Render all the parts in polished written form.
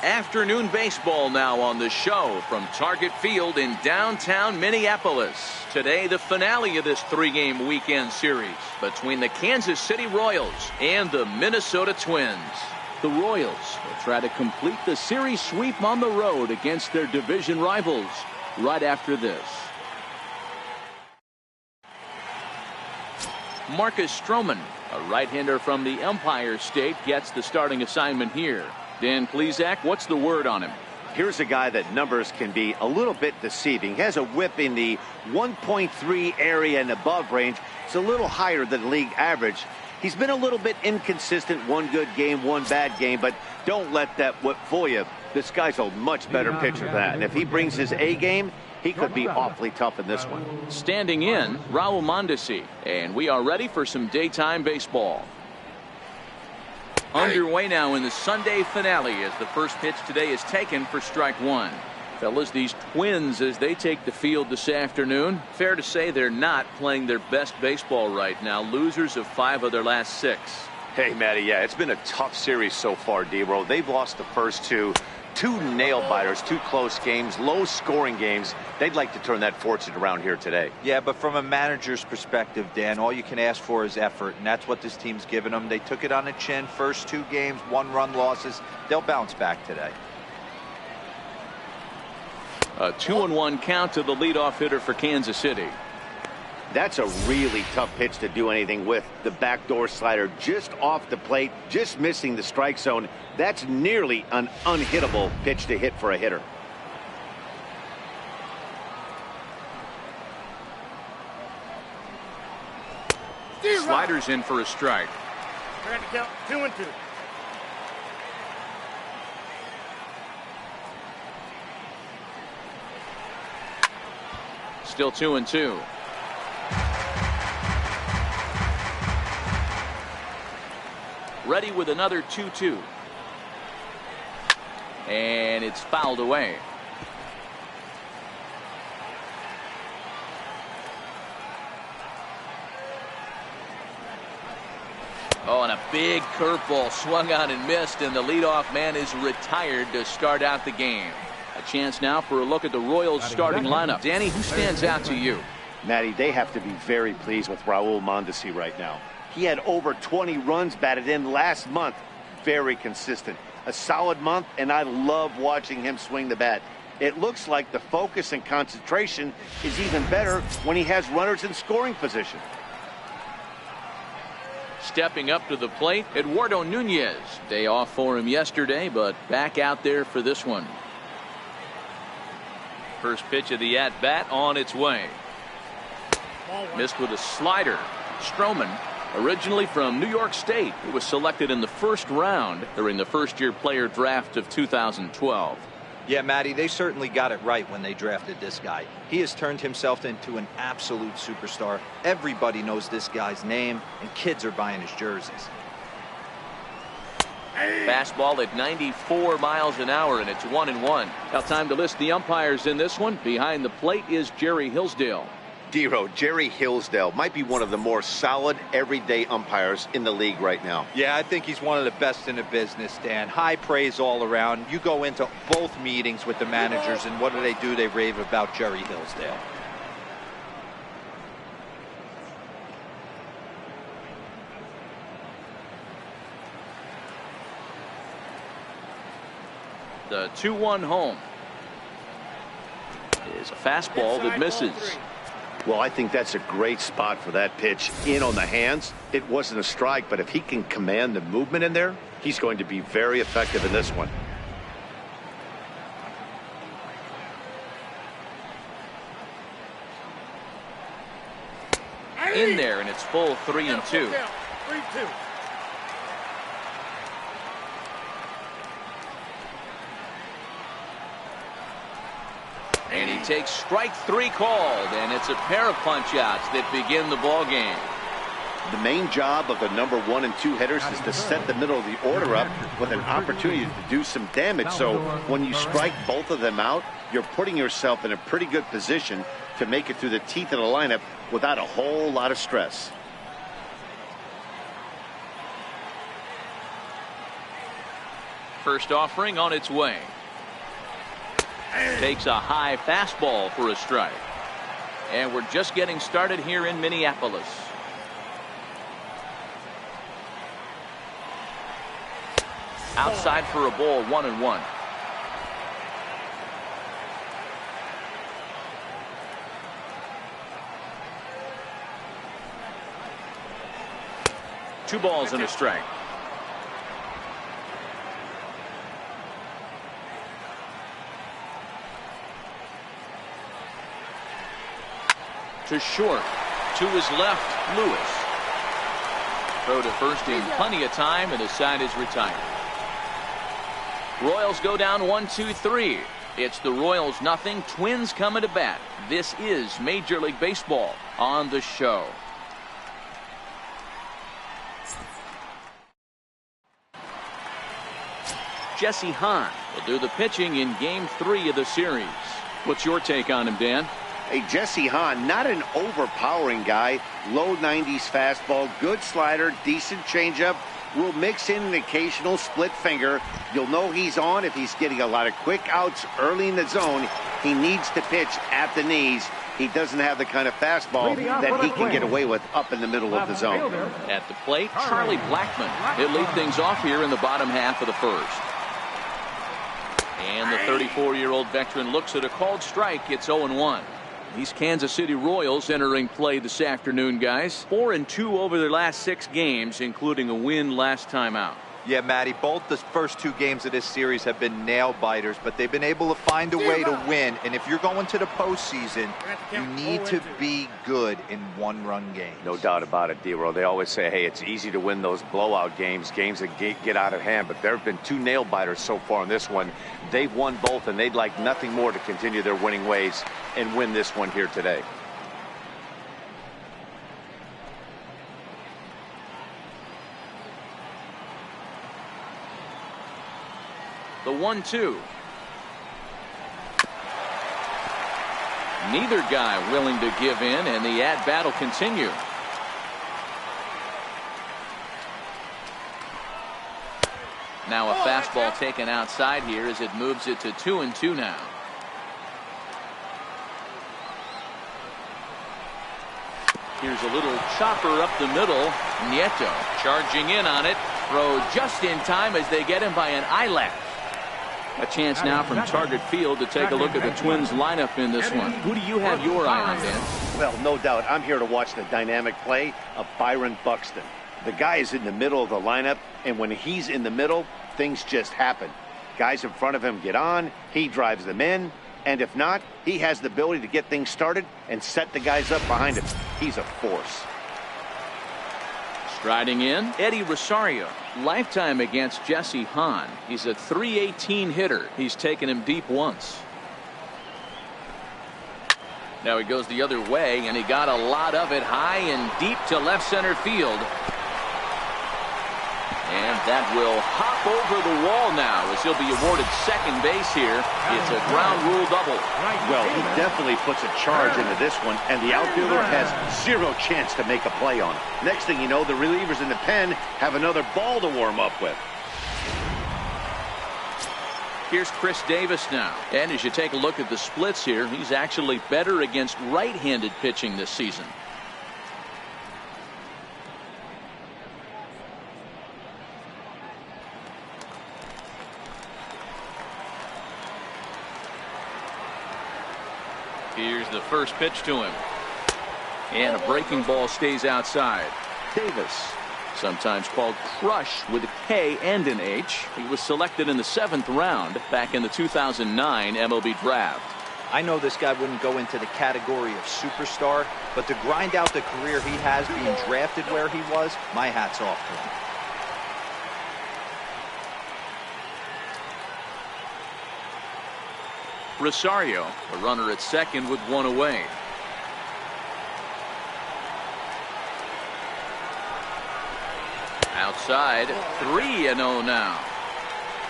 Afternoon baseball now on the show from Target Field in downtown Minneapolis. Today, the finale of this three-game weekend series between the Kansas City Royals and the Minnesota Twins. The Royals will try to complete the series sweep on the road against their division rivals right after this. Marcus Stroman, a right-hander from the Empire State, gets the starting assignment here. Dan Plesac, what's the word on him? Here's a guy that numbers can be a little bit deceiving. He has a whip in the 1.3 area and above range. It's a little higher than league average. He's been a little bit inconsistent. One good game, one bad game, but don't let that whip fool you. This guy's a much better pitcher than that. And if he brings his A game, he could be awfully tough in this one. Standing in, Raul Mondesi. And we are ready for some daytime baseball. Underway now in the Sunday finale as the first pitch today is taken for strike one. Fellas, these Twins, as they take the field this afternoon, fair to say they're not playing their best baseball right now. Losers of 5 of their last 6. Hey, Matty, yeah, it's been a tough series so far, D-Bro. They've lost the first two nail-biters, 2 close games, low-scoring games. They'd like to turn that fortune around here today. Yeah, but from a manager's perspective, Dan, all you can ask for is effort, and that's what this team's given them. They took it on the chin. First 2 games, 1-run losses. They'll bounce back today. A 2-1 count to the leadoff hitter for Kansas City. That's a really tough pitch to do anything with. The backdoor slider just off the plate, just missing the strike zone. That's nearly an unhittable pitch to hit for a hitter. Sliders in for a strike. Trying to count 2-2. Still 2-2. Ready with another 2-2. And it's fouled away. Oh, and a big curveball swung on and missed, and the leadoff man is retired to start out the game. A chance now for a look at the Royals starting lineup. Danny, who stands out to you? Matty, they have to be very pleased with Raul Mondesi right now. He had over 20 runs batted in last month. Very consistent. A solid month, and I love watching him swing the bat. It looks like the focus and concentration is even better when he has runners in scoring position. Stepping up to the plate, Eduardo Nunez. Day off for him yesterday, but back out there for this one. First pitch of the at-bat on its way. Missed with a slider. Stroman, originally from New York State, who was selected in the first round during the first-year player draft of 2012. Yeah, Matty, they certainly got it right when they drafted this guy. He has turned himself into an absolute superstar. Everybody knows this guy's name, and kids are buying his jerseys. Fastball at 94 miles an hour, and it's 1-1. Now time to list the umpires in this one. Behind the plate is Jerry Hillsdale. D-Ro, Jerry Hillsdale might be one of the more solid everyday umpires in the league right now. Yeah, I think he's one of the best in the business, Dan. High praise all around. You go into both meetings with the managers, and what do? They rave about Jerry Hillsdale. The 2-1 home is a fastball that misses. Well, I think that's a great spot for that pitch. In on the hands. It wasn't a strike, but if he can command the movement in there, he's going to be very effective in this one. In there, and it's full 3-2. 3-2. And he takes strike 3 called, and it's a pair of punch-outs that begin the ball game. The main job of the number 1 and 2 hitters is to set the middle of the order up with an opportunity to do some damage. So when you strike both of them out, you're putting yourself in a pretty good position to make it through the teeth of the lineup without a whole lot of stress. First offering on its way. Takes a high fastball for a strike. And we're just getting started here in Minneapolis. Outside for a ball, 1-1. Two balls and a strike. To short. To his left, Lewis. Throw to first in plenty of time, and the side is retired. Royals go down 1-2-3. It's the Royals nothing, Twins coming to bat. This is Major League Baseball on the show. Jesse Hahn will do the pitching in Game 3 of the series. What's your take on him, Dan? Hey, Jesse Hahn, not an overpowering guy. Low 90s fastball, good slider, decent changeup. Will mix in an occasional split finger. You'll know he's on if he's getting a lot of quick outs early in the zone. He needs to pitch at the knees. He doesn't have the kind of fastball that he can get away with up in the middle of the zone. At the plate, Charlie Blackmon. He'll lead things off here in the bottom half of the first. And the 34-year-old veteran looks at a called strike. It's 0-1. These Kansas City Royals entering play this afternoon, guys. 4-2 over their last 6 games, including a win last time out. Yeah, Matty, both the first 2 games of this series have been nail-biters, but they've been able to find a way to win. And if you're going to the postseason, you need to be good in one-run games. No doubt about it, D-Roll. They always say, hey, it's easy to win those blowout games, games that get out of hand. But there have been 2 nail-biters so far in this one. They've won both, and they'd like nothing more to continue their winning ways and win this one here today. The 1-2. Neither guy willing to give in, and the at-bat will continue. Now a fastball taken outside here as it moves it to 2-2 now. Here's a little chopper up the middle. Nieto charging in on it. Throw just in time as they get him by an eyelash. A chance now from Target Field to take a look at the Twins lineup in this one. Who do you have your eye on, Dan? Well, no doubt. I'm here to watch the dynamic play of Byron Buxton. The guy is in the middle of the lineup, and when he's in the middle, things just happen. Guys in front of him get on, he drives them in, and if not, he has the ability to get things started and set the guys up behind him. He's a force. Striding in, Eddie Rosario. Lifetime against Jesse Hahn. He's a .318 hitter. He's taken him deep once. Now he goes the other way, and he got a lot of it high and deep to left center field. And that will hop over the wall now as he'll be awarded second base here. It's a ground rule double. Well, he definitely puts a charge into this one, and the outfielder has zero chance to make a play on it. Next thing you know, the relievers in the pen have another ball to warm up with. Here's Chris Davis now. And as you take a look at the splits here, he's actually better against right-handed pitching this season. Here's the first pitch to him. And a breaking ball stays outside. Davis, sometimes called Crush with a K and an H. He was selected in the 7th round back in the 2009 MLB draft. I know this guy wouldn't go into the category of superstar, but to grind out the career he has being drafted where he was, my hat's off to him. Rosario, a runner at second with one away. Outside, 3-0 now.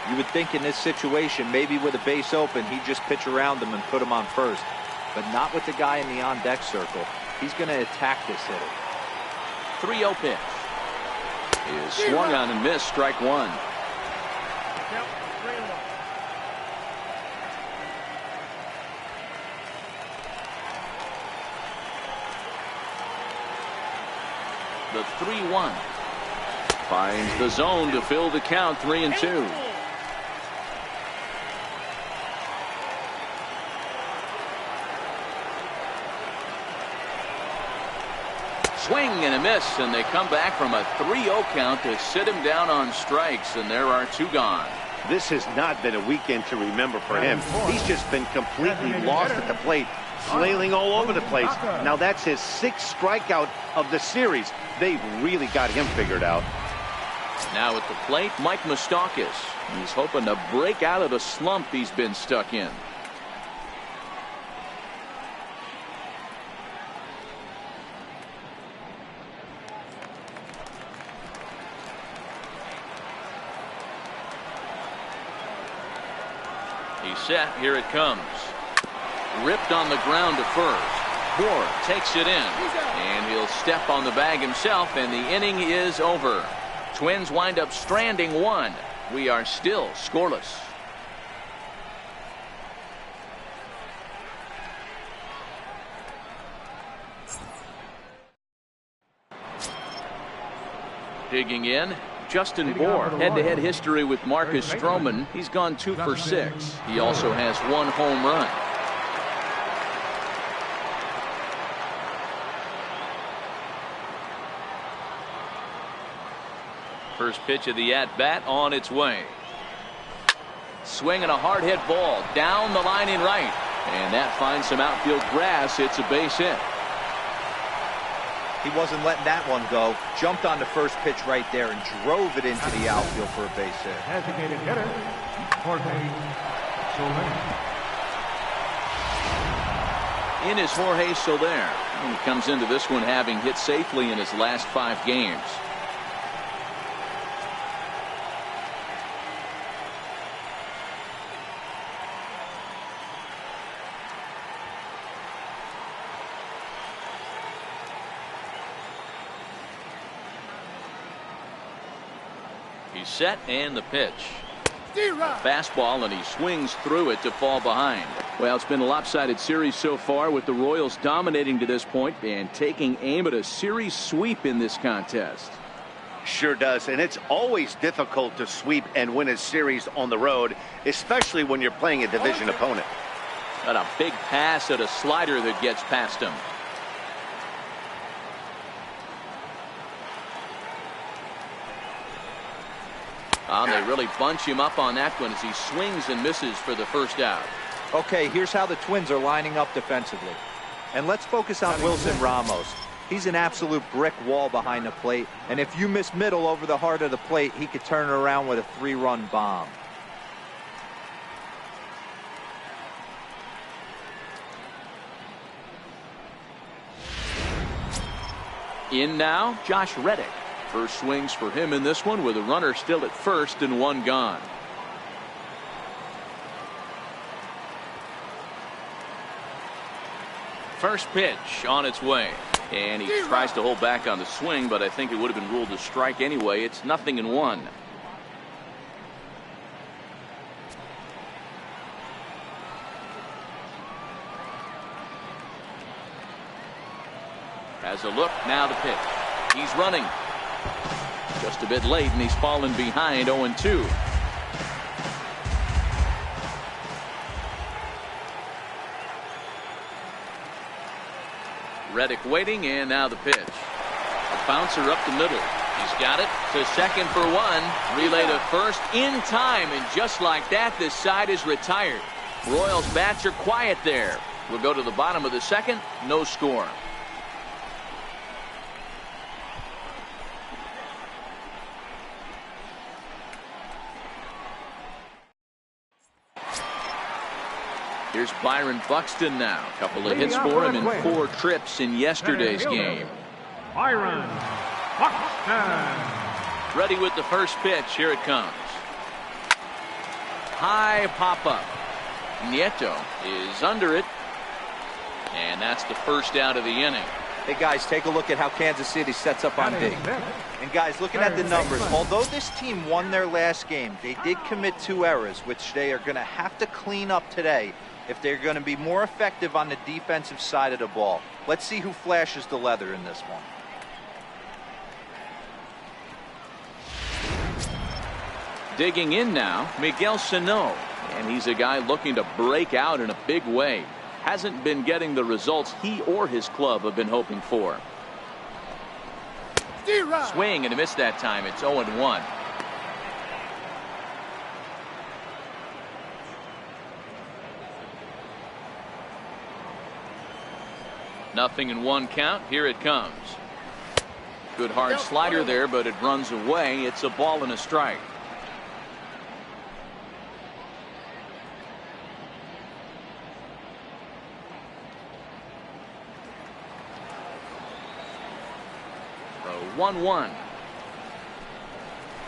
You would think in this situation, maybe with a base open, he'd just pitch around him and put him on first. But not with the guy in the on-deck circle. He's going to attack this hitter. 3-0 pitch. He is swung on and missed, strike one. the 3-1. Finds the zone to fill the count, 3-2. Swing and a miss, and they come back from a 3-0 count to sit him down on strikes, and there are 2 gone. This has not been a weekend to remember for him. He's just been completely lost at the plate, flailing all over the place. Now that's his 6th strikeout of the series. They've really got him figured out. Now at the plate, Mike Moustakas. He's hoping to break out of the slump he's been stuck in. He's set. Here it comes. Ripped on the ground to first. Moore takes it in, and he'll step on the bag himself, and the inning is over. Twins wind up stranding 1. We are still scoreless. Digging in, Justin Bour. Head-to-head history with Marcus Stroman. He's gone 2 for 6. He also has 1 home run. First pitch of the at-bat on its way. Swinging a hard hit ball down the line in right, and that finds some outfield grass. It's a base hit. He wasn't letting that one go. Jumped on the first pitch right there and drove it into the outfield for a base hit. Designated hitter, Jorge Soler. In is Jorge Soler. He comes into this one having hit safely in his last 5 games. He's set, and the pitch. Fastball, and he swings through it to fall behind. Well, it's been a lopsided series so far, with the Royals dominating to this point and taking aim at a series sweep in this contest. Sure does, and it's always difficult to sweep and win a series on the road, especially when you're playing a division opponent. Got a big pass at a slider that gets past him. They really bunch him up on that one as he swings and misses for the first out. Okay, here's how the Twins are lining up defensively. And let's focus on Wilson Ramos. He's an absolute brick wall behind the plate, and if you miss middle over the heart of the plate, he could turn it around with a 3-run bomb. In now, Josh Reddick. First swings for him in this one with a runner still at first and 1 gone. First pitch on its way, and he tries to hold back on the swing, but I think it would have been ruled a strike anyway. It's 0-1. Has a look, now the pitch. He's running. Just a bit late, and he's fallen behind 0-2. Reddick waiting, and now the pitch. A bouncer up the middle. He's got it to second for 1. Relay to first in time, and just like that, this side is retired. Royals bats are quiet there. We'll go to the bottom of the second. No score. Here's Byron Buxton now. A couple of hits for him in 4 trips in yesterday's game. Byron Buxton. Ready with the first pitch. Here it comes. High pop-up. Nieto is under it. And that's the first out of the inning. Hey, guys, take a look at how Kansas City sets up on D. And, guys, looking at the numbers, although this team won their last game, they did commit 2 errors, which they are going to have to clean up today if they're going to be more effective on the defensive side of the ball. Let's see who flashes the leather in this one. Digging in now, Miguel Sano. And he's a guy looking to break out in a big way. Hasn't been getting the results he or his club have been hoping for. Swing and a miss that time. It's 0-1. Nothing in one count. Here it comes. Good hard slider there, but it runs away. It's a ball and a strike. The 1-1.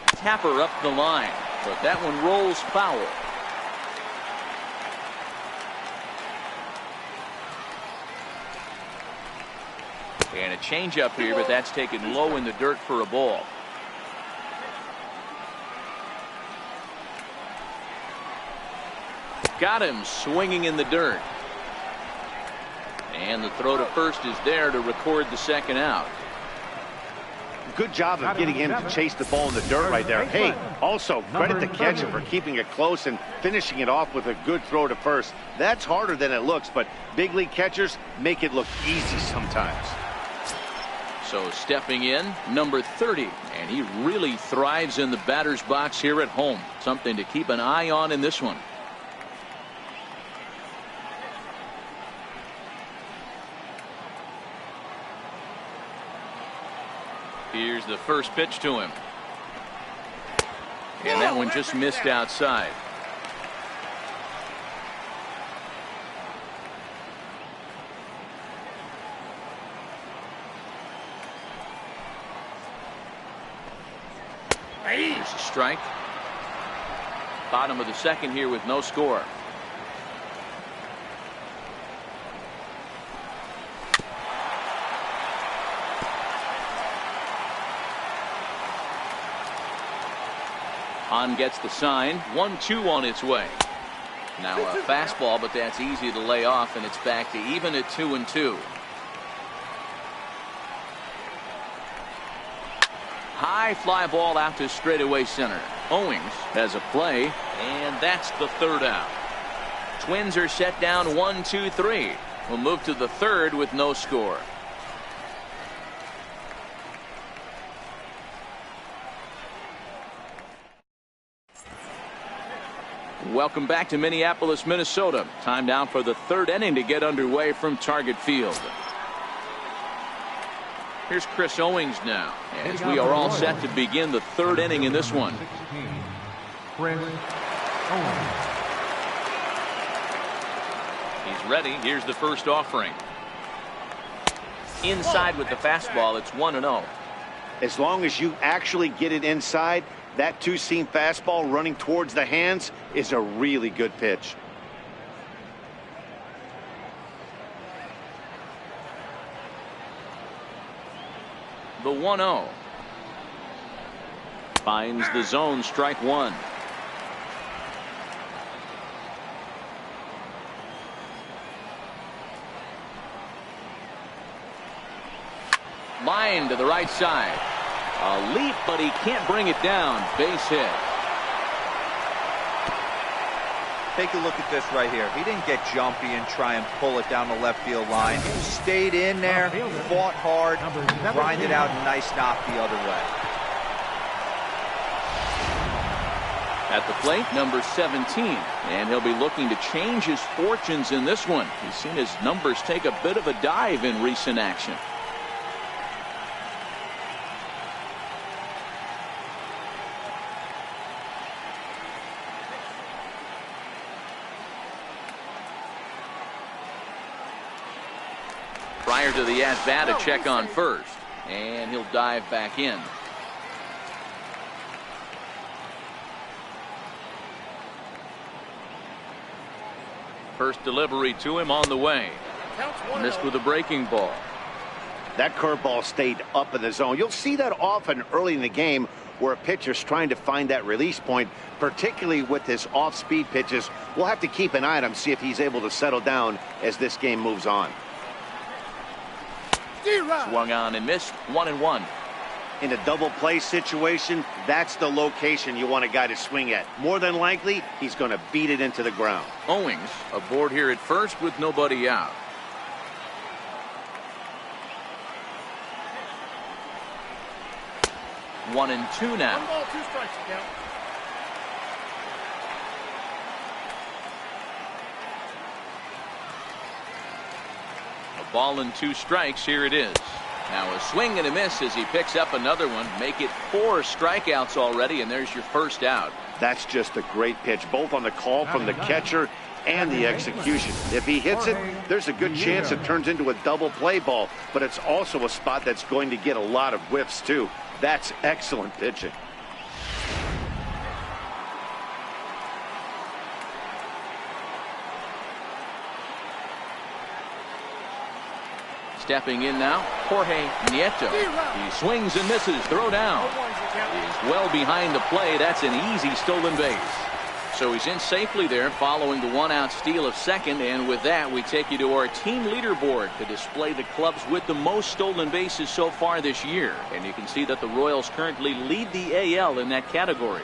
Tapper up the line, but that one rolls foul. And a changeup here, but that's taken low in the dirt for a ball. Got him swinging in the dirt. And the throw to first is there to record the second out. Good job of getting him to chase the ball in the dirt right there. Hey, also credit the catcher for keeping it close and finishing it off with a good throw to first. That's harder than it looks, but big league catchers make it look easy sometimes. So stepping in, number 30, and he really thrives in the batter's box here at home. Something to keep an eye on in this one. Here's the first pitch to him. And that one just missed outside. There's a strike. Bottom of the second here with no score. On gets the sign. 1-2 on its way. Now a fastball, but that's easy to lay off, and it's back to even at 2-2. High fly ball out to straightaway center. Owings has a play, and that's the third out. Twins are set down 1-2-3. We'll move to the third with no score. Welcome back to Minneapolis, Minnesota. Time now for the third inning to get underway from Target Field. Here's Chris Owings now, as we are all set to begin the third inning in this one. He's ready. Here's the first offering. Inside with the fastball. It's 1-0. As long as you actually get it inside, that two-seam fastball running towards the hands is a really good pitch. The 1-0. Finds the zone, strike one. Line to the right side. A leap, but he can't bring it down. Base hit. Take a look at this right here. He didn't get jumpy and try and pull it down the left field line. He stayed in there, fought hard, grinded out a nice knock the other way. At the plate, number 17, and he'll be looking to change his fortunes in this one. He's seen his numbers take a bit of a dive in recent action. Prior to the at-bat, a check on first, and he'll dive back in. First delivery to him on the way. Missed with a breaking ball. That curveball stayed up in the zone. You'll see that often early in the game where a pitcher's trying to find that release point, particularly with his off-speed pitches. We'll have to keep an eye on him, see if he's able to settle down as this game moves on. Swung on and missed. 1-1. In a double play situation, that's the location you want a guy to swing at. More than likely, he's going to beat it into the ground. Owings aboard here at first with nobody out. One and two now. 1 ball, 2 strikes, count. A ball and 2 strikes. Here it is. Now a swing and a miss as he picks up another one. Make it 4 strikeouts already, and there's your first out. That's just a great pitch, both on the call from the catcher and the execution. If he hits it, there's a good chance it turns into a double play ball, but it's also a spot that's going to get a lot of whiffs too. That's excellent pitching. Stepping in now, Jorge Nieto. He swings and misses. Throw down. He's well behind the play. That's an easy stolen base. So he's in safely there following the 1-out steal of second. And with that, we take you to our team leaderboard to display the clubs with the most stolen bases so far this year. And you can see that the Royals currently lead the AL in that category.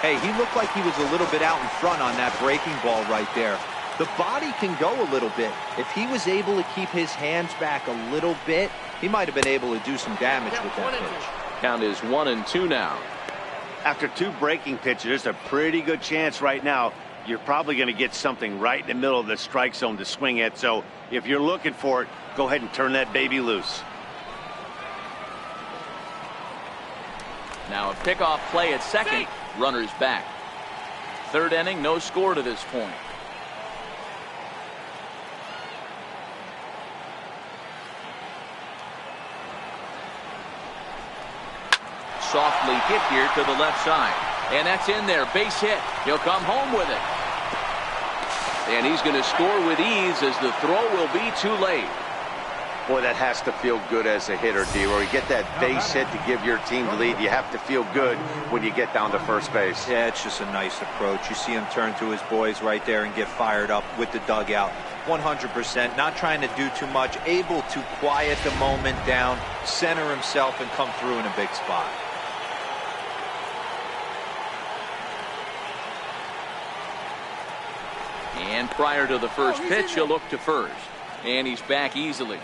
Hey, he looked like he was a little bit out in front on that breaking ball right there. The body can go a little bit. If he was able to keep his hands back a little bit, he might have been able to do some damage with that pitch. Count is 1 and 2 now. After 2 breaking pitches, there's a pretty good chance right now you're probably going to get something right in the middle of the strike zone to swing at. So if you're looking for it, go ahead and turn that baby loose. Now a pickoff play at second. Runners back. Third inning, no score to this point. Softly hit here to the left side. And that's in there. Base hit. He'll come home with it. And he's going to score with ease as the throw will be too late. Boy, that has to feel good as a hitter, D. Where you get that base hit to give your team the lead, you have to feel good when you get down to first base. Yeah, it's just a nice approach. You see him turn to his boys right there and get fired up with the dugout. 100%, not trying to do too much, able to quiet the moment down, center himself, and come through in a big spot. And prior to the first pitch, he'll look to first. And he's back easily.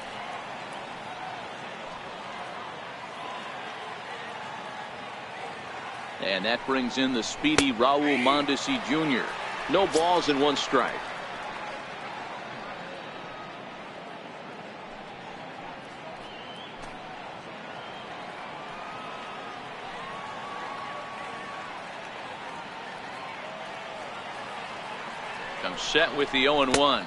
And that brings in the speedy Raul Mondesi Jr. No balls and 1 strike. Comes set with the 0-1.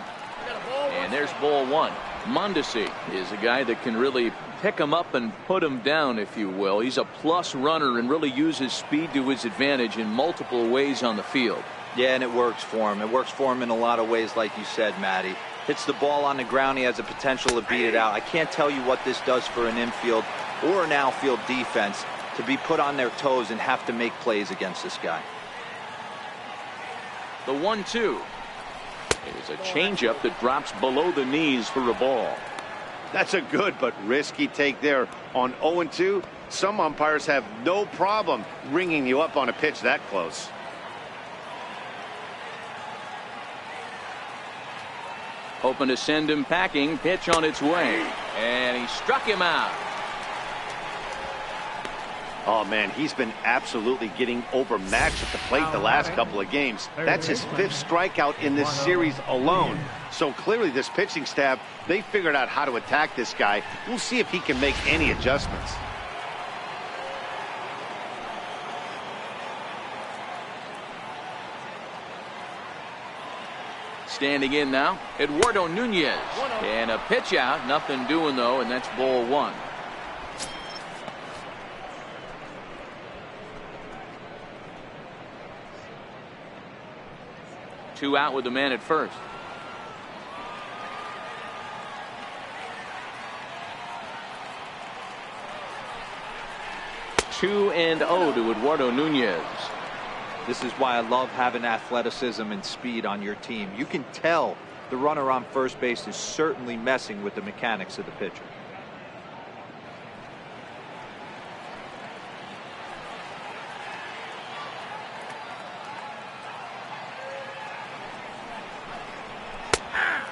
And there's ball 1. Mondesi is a guy that can really pick him up and put him down, if you will. He's a plus runner and really uses speed to his advantage in multiple ways on the field. Yeah, and it works for him. It works for him in a lot of ways, like you said, Matty. Hits the ball on the ground. He has the potential to beat it out. I can't tell you what this does for an infield or an outfield defense to be put on their toes and have to make plays against this guy. The 1-2. It is a changeup that drops below the knees for a ball. That's a good but risky take there on 0-2. Some umpires have no problem ringing you up on a pitch that close. Hoping to send him packing. Pitch on its way. And he struck him out. Oh, man, he's been absolutely getting overmatched at the plate the last couple of games. That's his 5th strikeout in this series alone. So clearly this pitching staff, they figured out how to attack this guy. We'll see if he can make any adjustments. Standing in now, Eduardo Nunez. And a pitch out. Nothing doing, though, and that's ball 1. Two out with the man at first. 2-0 to Eduardo Nunez. This is why I love having athleticism and speed on your team. You can tell the runner on first base is certainly messing with the mechanics of the pitcher.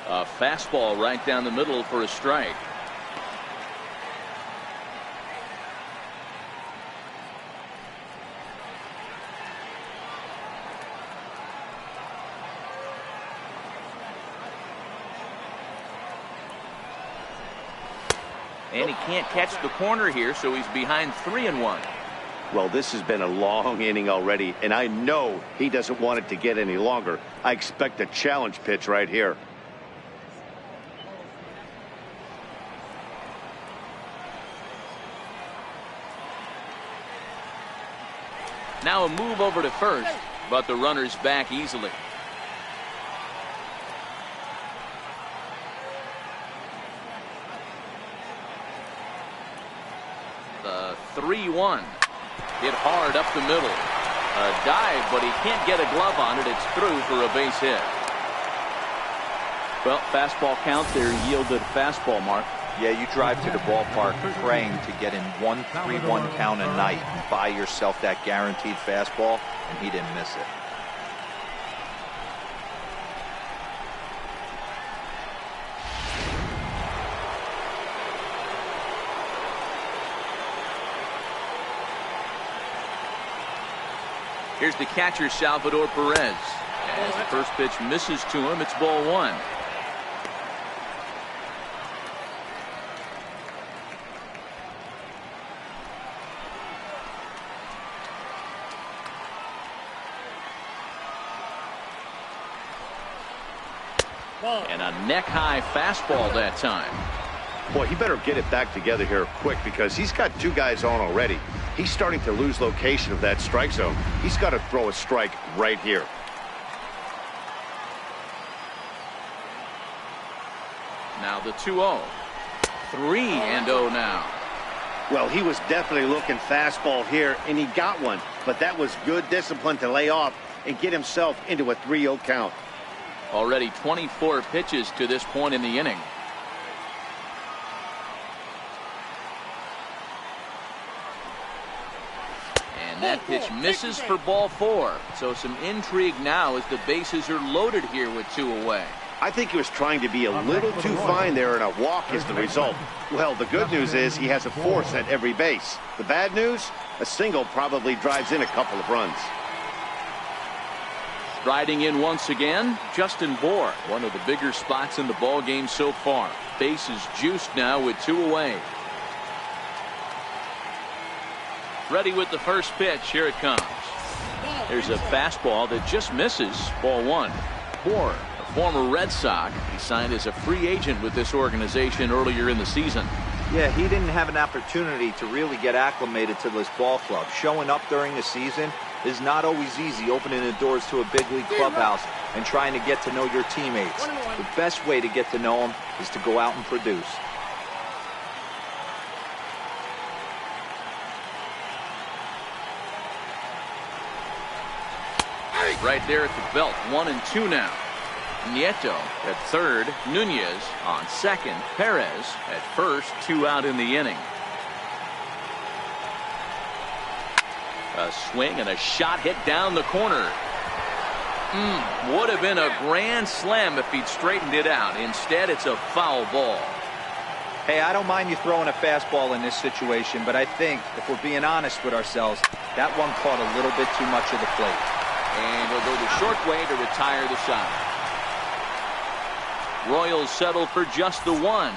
A fastball right down the middle for a strike. And he can't catch the corner here, so he's behind 3-1. Well, this has been a long inning already, and I know he doesn't want it to get any longer. I expect a challenge pitch right here. Now a move over to first, but the runner's back easily. The 3-1. Hit hard up the middle. A dive, but he can't get a glove on it. It's through for a base hit. Well, fastball count there yielded fastball, Mark. Yeah, you drive to the ballpark praying to get in 1-3-1 count a night and buy yourself that guaranteed fastball, and he didn't miss it. Here's the catcher, Salvador Perez. As the first pitch misses to him, it's ball one. And a neck-high fastball that time. Boy, he better get it back together here quick because he's got two guys on already. He's starting to lose location of that strike zone. He's got to throw a strike right here. Now the 2-0. 3-0 now. Well, he was definitely looking fastball here, and he got one. But that was good discipline to lay off and get himself into a 3-0 count. Already 24 pitches to this point in the inning. And that pitch misses for ball four. So some intrigue now as the bases are loaded here with two away. I think he was trying to be a little too fine there, and a walk is the result. Well, the good news is he has a force at every base. The bad news, a single probably drives in a couple of runs. Striding in once again, Justin Bour, one of the bigger spots in the ball game so far. Bases juiced now with two away. Ready with the first pitch. Here it comes. There's a fastball that just misses. Ball one. Bour, a former Red Sox, he signed as a free agent with this organization earlier in the season. Yeah, he didn't have an opportunity to really get acclimated to this ball club. Showing up during the season is not always easy, opening the doors to a big league clubhouse and trying to get to know your teammates. The best way to get to know them is to go out and produce. Right there at the belt. 1-2 now. Nieto at third. Nunez on second. Perez at first. Two out in the inning. A swing and a shot hit down the corner. Would have been a grand slam if he'd straightened it out. Instead, it's a foul ball. Hey, I don't mind you throwing a fastball in this situation, but I think if we're being honest with ourselves, that one caught a little bit too much of the plate. And he'll go the short way to retire the side. Royals settle for just the one.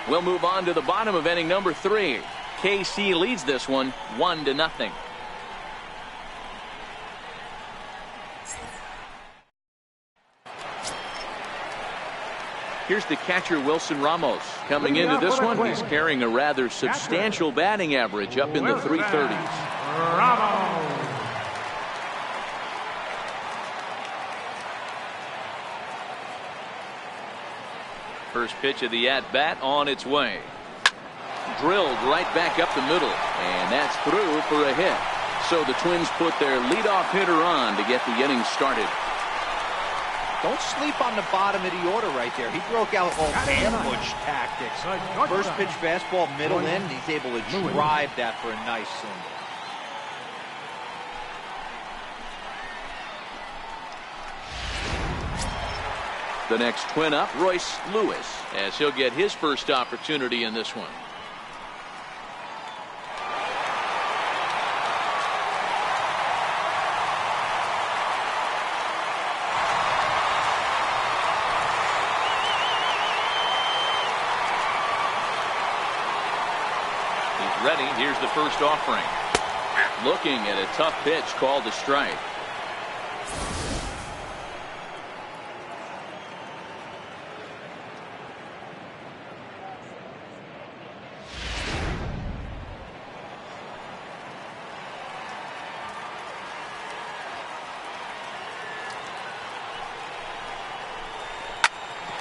We'll move on to the bottom of inning number 3. KC leads this one 1-0. Here's the catcher, Wilson Ramos. Coming into this one, he's carrying a rather substantial batting average up in the 330s. Ramos. First pitch of the at-bat on its way. Drilled right back up the middle, and that's through for a hit. So the Twins put their leadoff hitter on to get the inning started. Don't sleep on the bottom of the order right there. He broke out all ambush tactics. First pitch fastball, middle in. He's able to drive that for a nice single. The next Twin up, Royce Lewis, as he'll get his first opportunity in this one. He's ready. Here's the first offering. Looking at a tough pitch called a strike.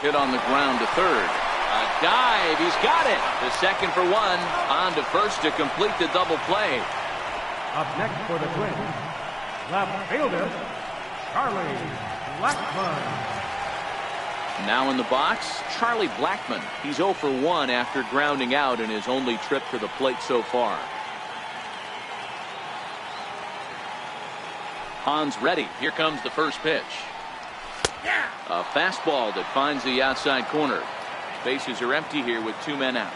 Hit on the ground to third. A dive. He's got it. The second for one. On to first to complete the double play. Up next for the Twins, left fielder, Charlie Blackmon. Now in the box, Charlie Blackmon. He's 0 for 1 after grounding out in his only trip to the plate so far. Hans ready. Here comes the first pitch. A fastball that finds the outside corner. Bases are empty here with 2 men out.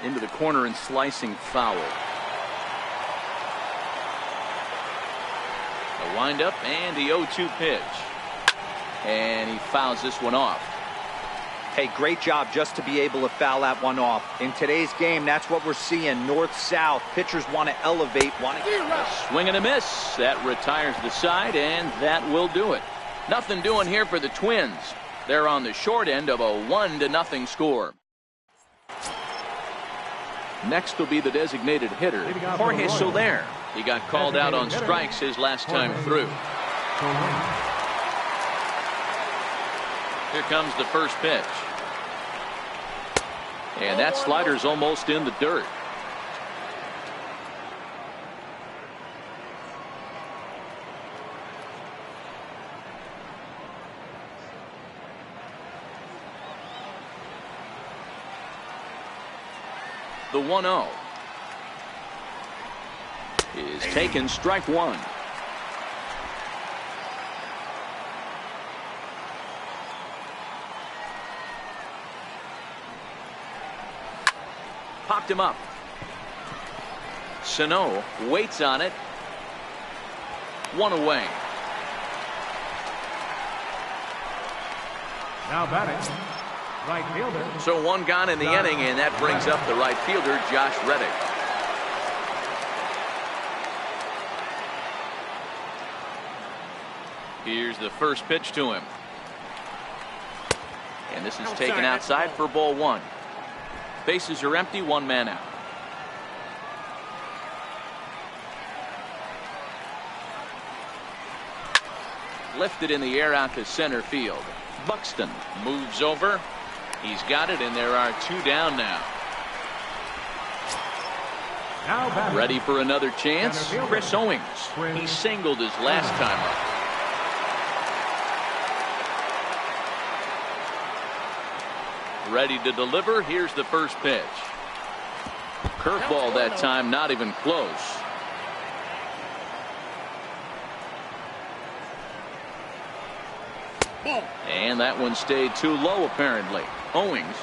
Into the corner and slicing foul. A windup and the 0-2 pitch. And he fouls this one off. Hey, great job just to be able to foul that one off. In today's game, that's what we're seeing. North-south. Pitchers want to elevate. A swing and a miss. That retires the side, and that will do it. Nothing doing here for the Twins. They're on the short end of a 1-0 score. Next will be the designated hitter, Jorge Soler. He got called out on strikes his last time through. Here comes the first pitch. And that slider's almost in the dirt. The 1-0 is taken, strike one. Popped him up. Sano waits on it. One away. Now batting, right fielder. So one gone in the inning, and that brings up the right fielder, Josh Reddick. Here's the first pitch to him. And this is taken outside for ball one. Bases are empty, 1 man out. Lifted in the air out to center field. Buxton moves over. He's got it, and there are 2 down now. Ready for another chance, Chris Owings. He singled his last time up. Ready to deliver. Here's the first pitch. Curveball that time, not even close. And that one stayed too low, apparently. Owings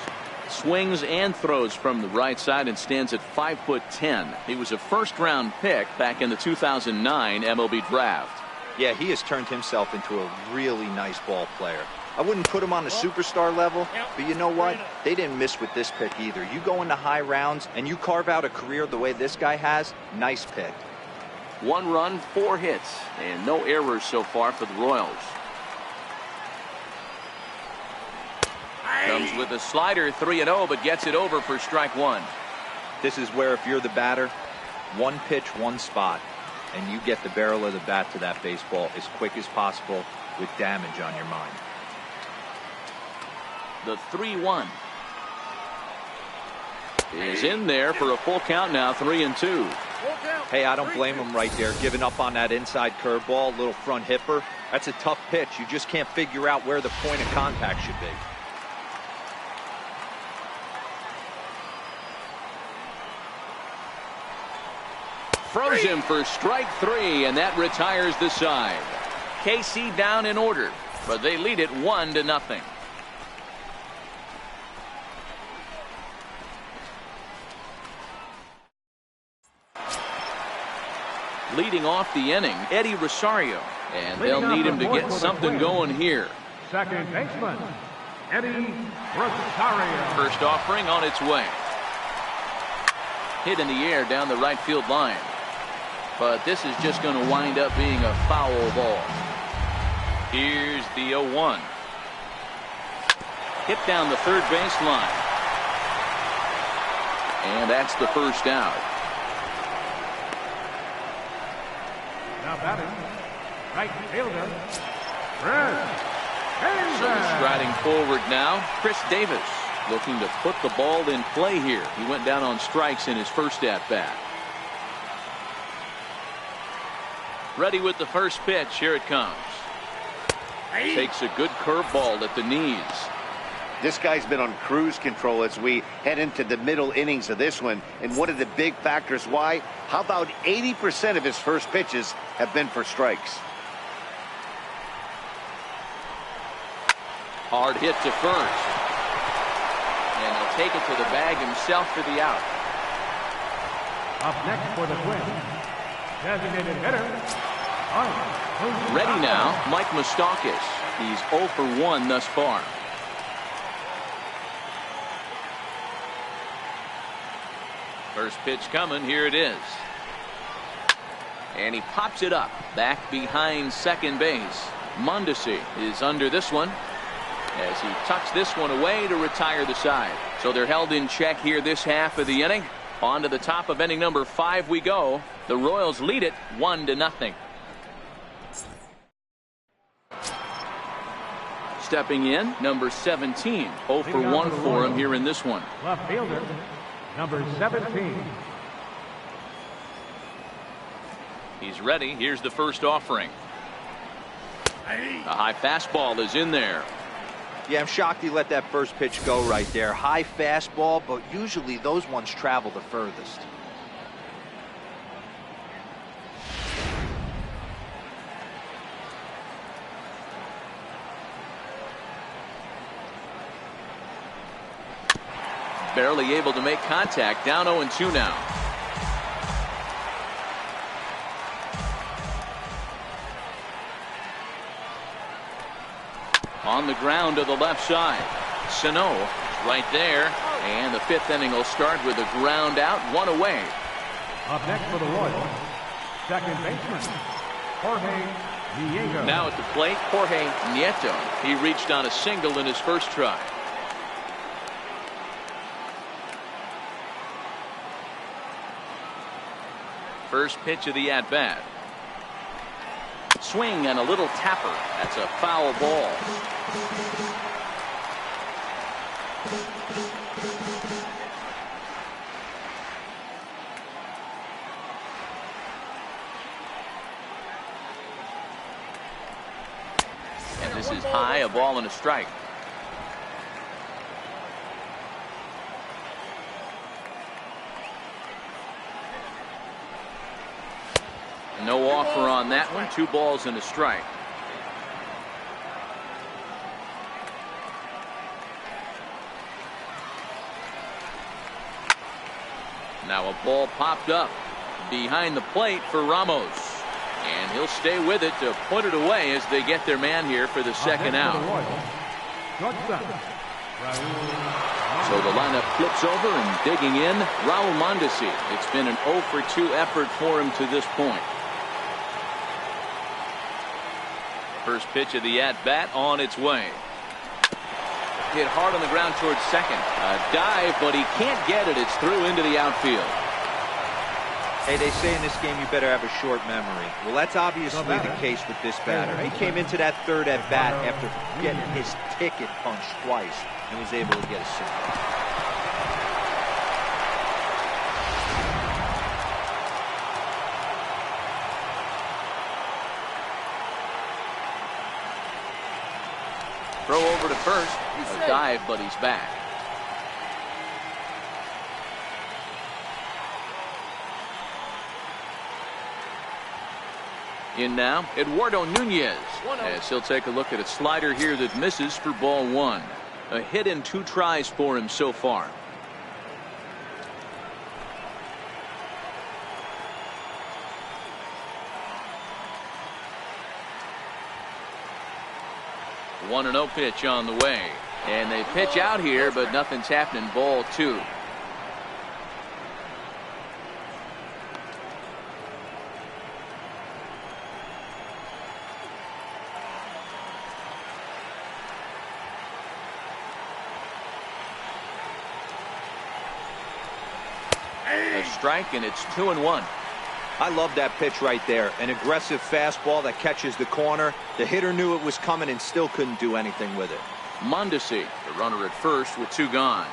swings and throws from the right side and stands at 5'10". He was a first-round pick back in the 2009 MLB draft. Yeah, he has turned himself into a really nice ball player. I wouldn't put him on the superstar level, but you know what? They didn't miss with this pick either. You go into high rounds and you carve out a career the way this guy has, nice pick. 1 run, 4 hits, and no errors so far for the Royals. Comes with a slider, 3-0, but gets it over for strike one. This is where if you're the batter, 1 pitch, 1 spot, and you get the barrel of the bat to that baseball as quick as possible with damage on your mind. The 3-1 is in there for a full count now, 3-2. Hey, I don't blame him right there, giving up on that inside curveball, little front hipper. That's a tough pitch. You just can't figure out where the point of contact should be. Throws him for strike 3, and that retires the side. KC down in order, but they lead it 1-0. Leading off the inning, Eddie Rosario, and they'll need him to get something going here. Second baseman, Eddie Rosario. First offering on its way. Hit in the air down the right field line. But this is just going to wind up being a foul ball. Here's the 0-1. Hit down the third base line. And that's the first out. Now batting, right fielder, So striding forward now, Chris Davis looking to put the ball in play here. He went down on strikes in his first at-bat. Ready with the first pitch. Here it comes. Takes a good curveball at the knees. This guy's been on cruise control as we head into the middle innings of this one. And one of the big factors why, how about 80% of his first pitches have been for strikes? Hard hit to first. And he'll take it to the bag himself for the out. Up next for the Twins, designated hitter, ready now, Mike Moustakas. He's 0 for 1 thus far. First pitch coming. Here it is. And he pops it up back behind second base. Mondesi is under this one as he tucks this one away to retire the side. So they're held in check here this half of the inning. On to the top of inning number 5 we go. The Royals lead it 1-0. Stepping in, number 17. 0 for 1 for him here in this one. left fielder, number 17. He's ready. Here's the first offering. A high fastball is in there. Yeah, I'm shocked he let that first pitch go right there. High fastball, but usually those ones travel the furthest. Barely able to make contact. Down 0-2 now. On the ground to the left side. Sano right there. And the 5th inning will start with a ground out, 1 away. Up next for the Royals, second baseman, Jorge Nieto. Now at the plate, Jorge Nieto. He reached on a single in his first try. First pitch of the at-bat. Swing and a little tapper. That's a foul ball. And this is high, a ball and a strike. No offer on that one. 2 balls and a strike. Now a ball popped up behind the plate for Ramos. And he'll stay with it to put it away as they get their man here for the second out. So the lineup flips over and digging in, Raul Mondesi. It's been an 0 for 2 effort for him to this point. First pitch of the at-bat on its way. Hit hard on the ground towards second. A dive, but he can't get it. It's through into the outfield. Hey, they say in this game you better have a short memory. Well, that's obviously the case with this batter. He came into that third at-bat after getting his ticket punched twice. and was able to get a single. Throw over to first. A dive, but he's back. In now, Eduardo Nunez, as he'll take a look at a slider here that misses for ball one. A hit and 2 tries for him so far. One and 0 pitch on the way, and they pitch out here, but nothing's happening. Ball 2. A strike, and it's 2-1. I love that pitch right there. An aggressive fastball that catches the corner. The hitter knew it was coming and still couldn't do anything with it. Mondesi, the runner at first with 2 gone.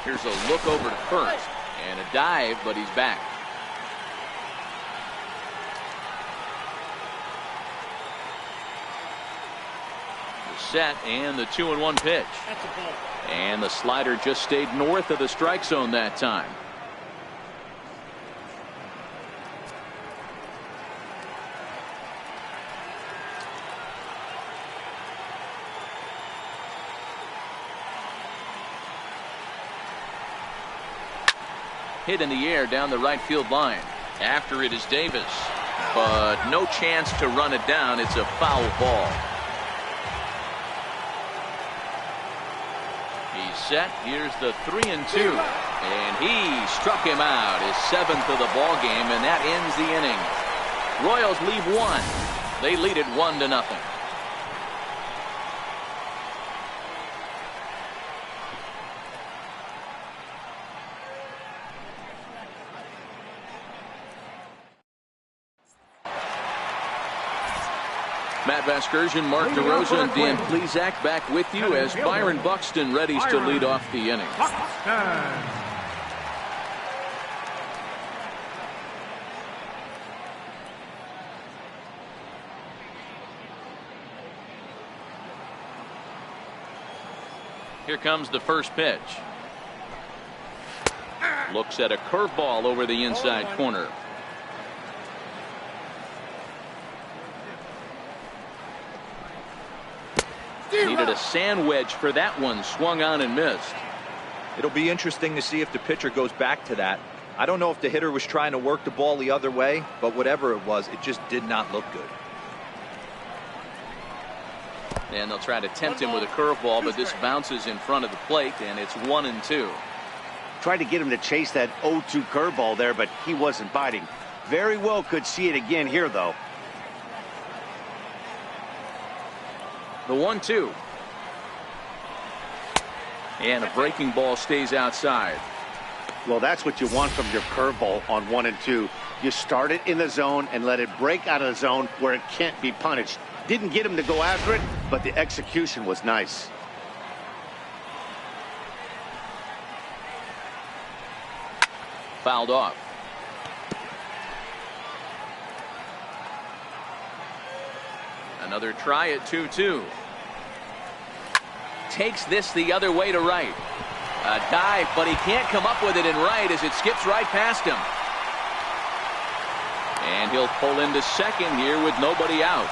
Here's a look over to first, and a dive, but he's back. The set and the 2-1 pitch. And the slider just stayed north of the strike zone that time. Hit in the air down the right field line. After it is Davis, but no chance to run it down. It's a foul ball. He's set. Here's the 3-2, and he struck him out, his 7th of the ball game, and that ends the inning. Royals leave 1. They lead it 1-0. Matt Vasgersian, Mark DeRosa, and Dan Plesac back with you as Byron Buxton readies to lead off the inning. Here comes the first pitch. Looks at a curveball over the inside corner. Needed a sand wedge for that one. Swung on and missed. It'll be interesting to see if the pitcher goes back to that. I don't know if the hitter was trying to work the ball the other way, but whatever it was, it just did not look good. And they'll try to tempt him with a curveball, but this bounces in front of the plate, and it's 1-2. Tried to get him to chase that 0-2 curveball there, but he wasn't biting. Very well could see it again here, though. The 1-2. And a breaking ball stays outside. Well, that's what you want from your curveball on 1 and 2. You start it in the zone and let it break out of the zone where it can't be punished. Didn't get him to go after it, but the execution was nice. Fouled off. Another try at 2-2. Takes this the other way to right. A dive, but he can't come up with it in right as it skips right past him. And he'll pull into second here with nobody out.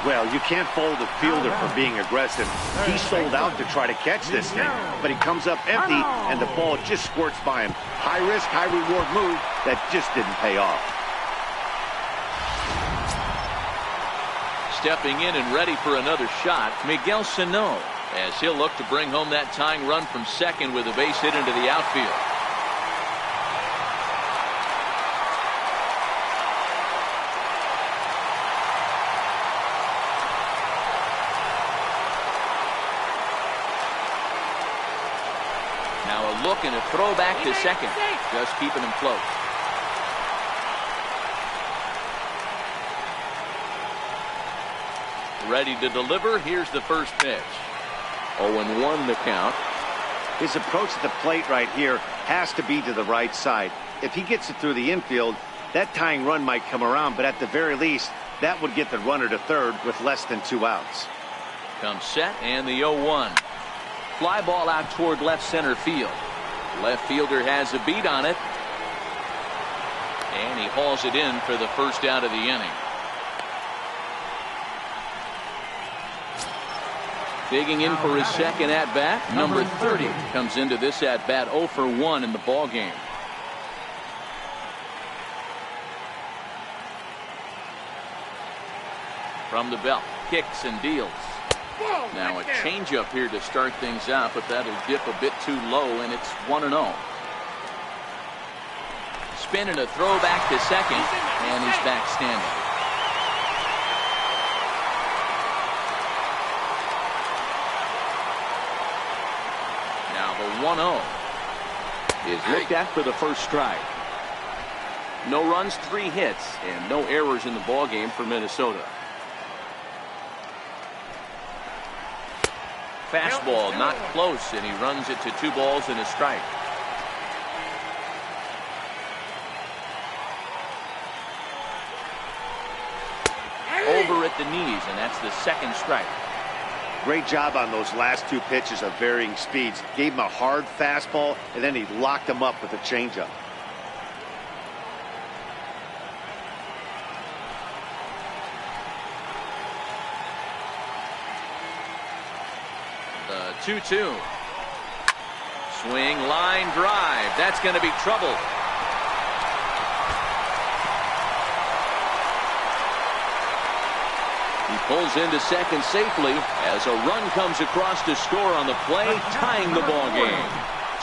Well, you can't fault the fielder for being aggressive. He sold out to try to catch this thing, but he comes up empty, and the ball just squirts by him. High risk, high reward move that just didn't pay off. Stepping in and ready for another shot, Miguel Sano, as he'll look to bring home that tying run from second with a base hit into the outfield. Now a look and a throw back to second, just keeping him close. ready to deliver. Here's the first pitch. 0-1 the count. His approach to the plate right here has to be to the right side. If he gets it through the infield, that tying run might come around, but at the very least, that would get the runner to third with less than 2 outs. Comes set and the 0-1. Fly ball out toward left center field. Left fielder has a beat on it. And he hauls it in for the first out of the inning. Digging in for his second at-bat, number 30 comes into this at-bat 0 for 1 in the ball game. From the belt, kicks and deals. Now a changeup here to start things out, but that'll dip a bit too low, and it's 1-0. Spin and a throw back to second, and he's back standing. Now the 1-0 is looked at for the first strike. No runs, 3 hits, and no errors in the ball game for Minnesota. Fastball not close, and he runs it to 2 balls and a strike. Over at the knees, and that's the second strike. Great job on those last 2 pitches of varying speeds. Gave him a hard fastball, and then he locked him up with a changeup. The 2-2. Swing, line drive. That's going to be trouble. He pulls into second safely as a run comes across to score on the play, tying the ball game.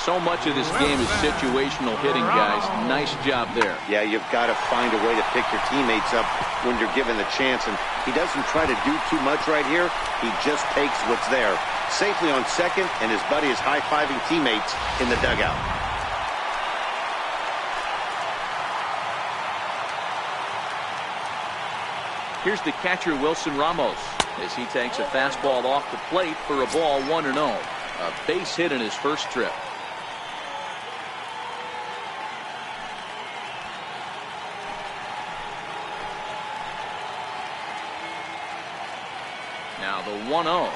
So much of this game is situational hitting, guys. Nice job there. Yeah, you've got to find a way to pick your teammates up when you're given the chance, and he doesn't try to do too much right here. He just takes what's there. Safely on second, and his buddy is high-fiving teammates in the dugout. Here's the catcher, Wilson Ramos, as he takes a fastball off the plate for a ball, 1-0. A base hit in his first trip. Now the 1-0.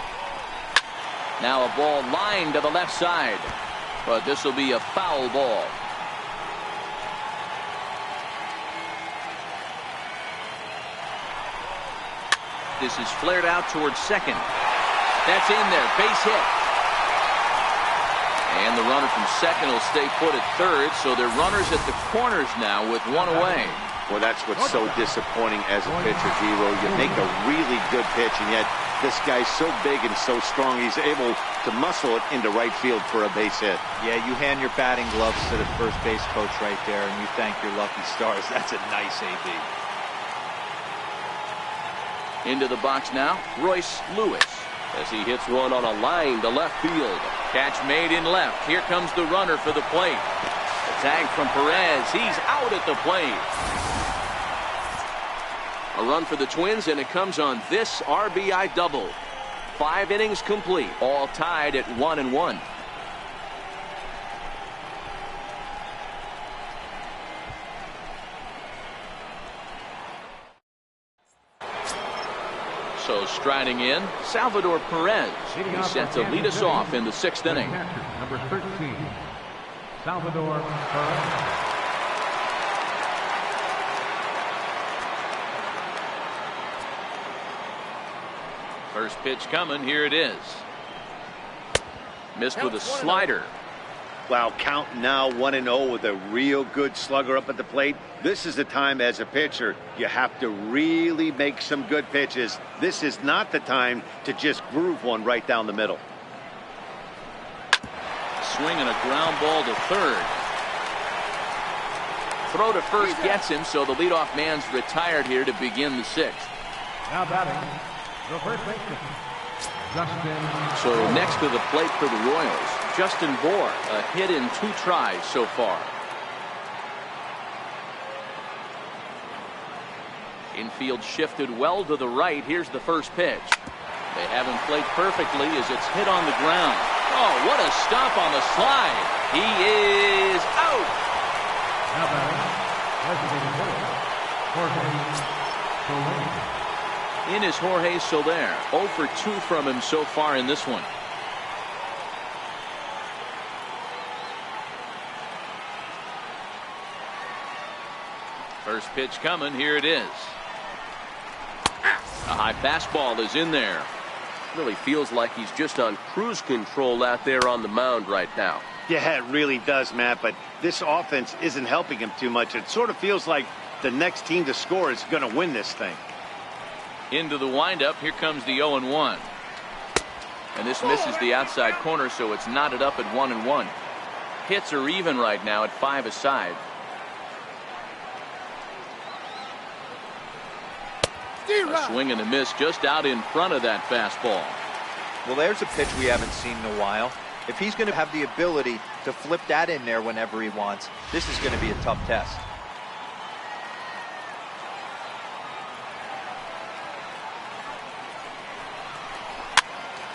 Now a ball lined to the left side, but this will be a foul ball. This is flared out towards second. That's in there, base hit. And the runner from second will stay put at third, so they're runners at the corners now with 1 away. Well, that's what's so disappointing as a pitcher, Giro. You make a really good pitch, and yet this guy's so big and so strong, he's able to muscle it into right field for a base hit. Yeah, you hand your batting gloves to the first base coach right there, and you thank your lucky stars. That's a nice AB. Into the box now, Royce Lewis, as he hits one on a line to left field. Catch made in left. Here comes the runner for the plate. A tag from Perez. He's out at the plate. A run for the Twins, and it comes on this RBI double. 5 innings complete, all tied at 1-1. So striding in, Salvador Perez. He's set to lead us off in the 6th inning. Number 13, Salvador Perez. First pitch coming. Here it is. Missed with a slider. Wow, count now 1-0 with a real good slugger up at the plate. This is the time as a pitcher you have to really make some good pitches. This is not the time to just groove one right down the middle. Swing and a ground ball to third. Throw to first gets him, so the leadoff man's retired here to begin the 6th. Now batting, the first baseman, Justin. So next to the plate for the Royals, Justin Bour, a hit in 2 tries so far. Infield shifted well to the right. Here's the first pitch. They have him played perfectly as it's hit on the ground. Oh, what a stop on the slide. He is out. Now batting, designated hitter, Jorge Soler. In is Jorge Soler. 0 for 2 from him so far in this one. First pitch coming. Here it is. A high fastball is in there. Really feels like he's just on cruise control out there on the mound right now. Yeah, it really does, Matt, but this offense isn't helping him too much. It sort of feels like the next team to score is going to win this thing. Into the windup. Here comes the 0-1. And this misses the outside corner, so it's knotted up at 1-1. Hits are even right now at 5 aside. A swing and a miss just out in front of that fastball. Well, there's a pitch we haven't seen in a while. If he's going to have the ability to flip that in there whenever he wants, this is going to be a tough test.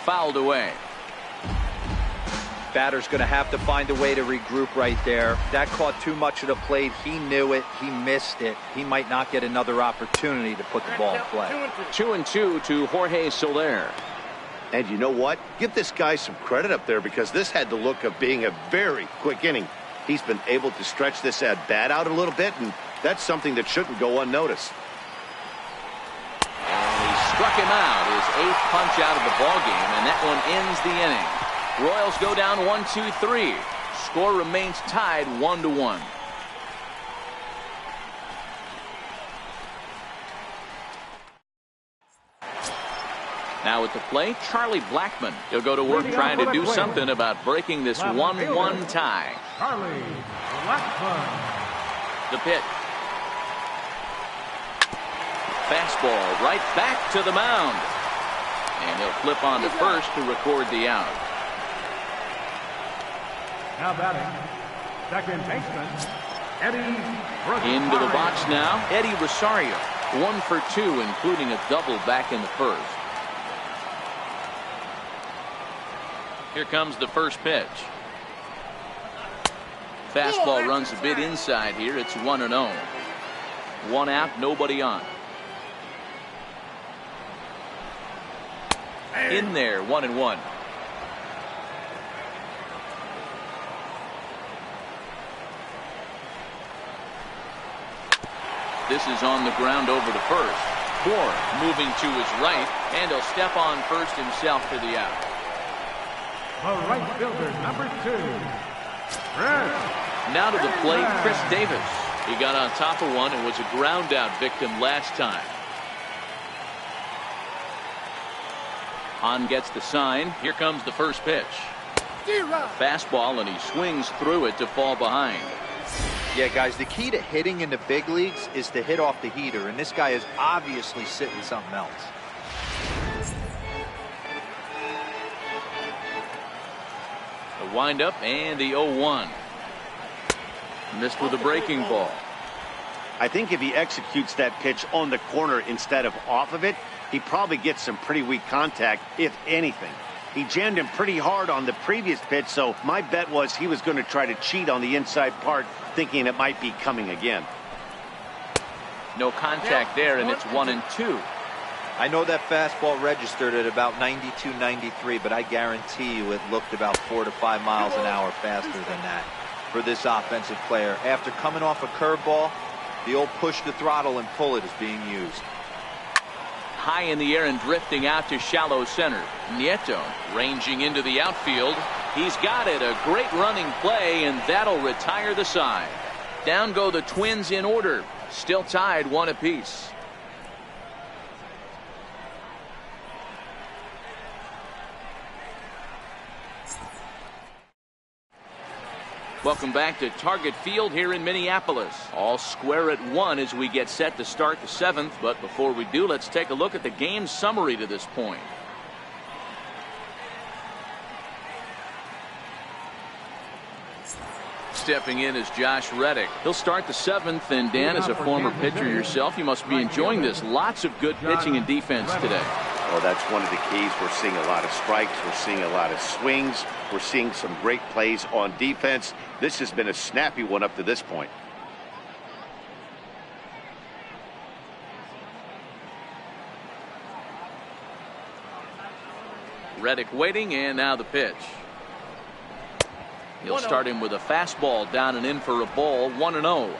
Fouled away. Batter's going to have to find a way to regroup right there. That caught too much of the plate. He knew it. He missed it. He might not get another opportunity to put the ball in play. 2-2 to Jorge Soler. And you know what? Give this guy some credit up there because this had the look of being a very quick inning. He's been able to stretch this at bat out a little bit, and that's something that shouldn't go unnoticed. And he struck him out, his 8th punch out of the ballgame, and that one ends the inning. Royals go down 1-2-3. Score remains tied 1-1. Now at the plate, Charlie Blackmon. He'll go to work trying to do something about breaking this 1-1 tie. Charlie Blackmon. The pitch. Fastball right back to the mound. And he'll flip on to first to record the out. Now batting, second baseman, Eddie Rosario. Into the box now, Eddie Rosario. 1 for 2, including a double back in the first. Here comes the first pitch. Fastball runs a bit inside here. It's 1-0. 1 out, nobody on. In there, 1-1. This is on the ground over to first. Moore moving to his right, and he'll step on first himself for the out. The right fielder, number 2, Chris. Now to the plate, Chris Davis. He got on top of one and was a ground out victim last time. Hahn gets the sign. Here comes the first pitch. Fastball, and he swings through it to fall behind. Yeah, guys, the key to hitting in the big leagues is to hit off the heater, and this guy is obviously sitting something else. The windup and the 0-1. Missed with a breaking ball. I think if he executes that pitch on the corner instead of off of it, he probably gets some pretty weak contact, if anything. He jammed him pretty hard on the previous pitch, so my bet was he was going to try to cheat on the inside part, thinking it might be coming again. No contact there, and it's 1-2. I know that fastball registered at about 92, 93, but I guarantee you it looked about 4 to 5 miles an hour faster than that for this offensive player. After coming off a curveball, the old push the throttle and pull it is being used. High in the air and drifting out to shallow center. Nieto ranging into the outfield. He's got it. A great running play, and that'll retire the side. Down go the Twins in order. Still tied 1 apiece. Welcome back to Target Field here in Minneapolis. All square at 1 as we get set to start the 7th. But before we do, let's take a look at the game summary to this point. stepping in is Josh Reddick. He'll start the 7th, and Dan, as a former pitcher yourself, you must be enjoying this. Lots of good pitching and defense today. Well, that's one of the keys. We're seeing a lot of strikes. We're seeing a lot of swings. We're seeing some great plays on defense. This has been a snappy one up to this point. Reddick waiting, and now the pitch. He'll start him with a fastball down and in for a ball, 1-0.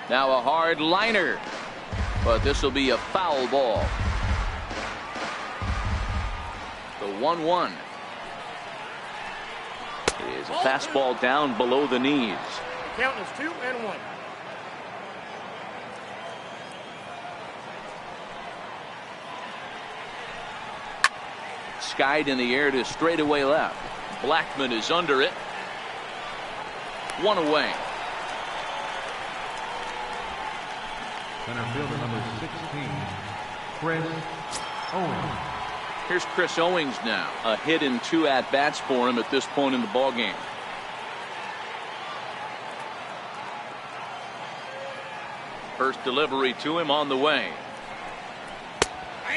Now a hard liner, but this will be a foul ball. The 1-1 is a fastball down below the knees. Count is 2-1. Skied in the air to straightaway left. Blackman is under it. 1 away. Center fielder number 16, Chris Owings. Here's Chris Owings now. A hit and 2 at-bats for him at this point in the ballgame. First delivery to him on the way.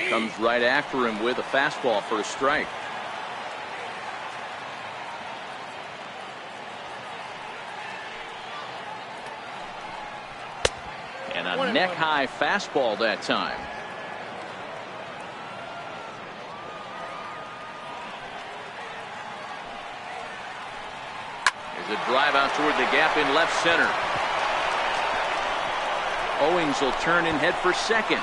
Comes right after him with a fastball for a strike. And a neck-high fastball that time. There's a drive out toward the gap in left center. Owings will turn and head for second.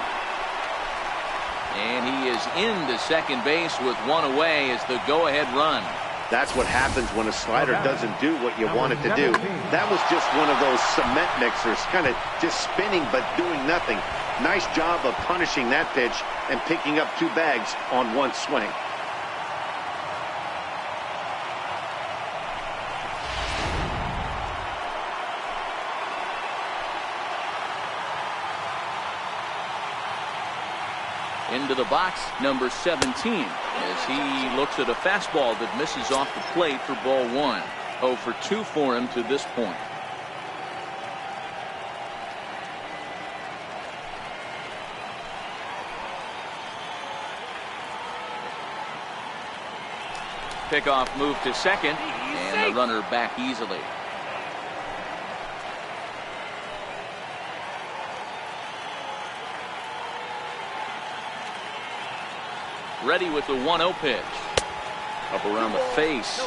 And he is into second base with 1 away as the go-ahead run. That's what happens when a slider doesn't do what you want it to do. That was just one of those cement mixers, kind of just spinning but doing nothing. Nice job of punishing that pitch and picking up 2 bags on 1 swing. Into the box, number 17, as he looks at a fastball that misses off the plate for ball 1. 0 for 2 for him to this point. Pickoff move to second, and the runner back easily. Ready with the 1-0 pitch. Up around the face.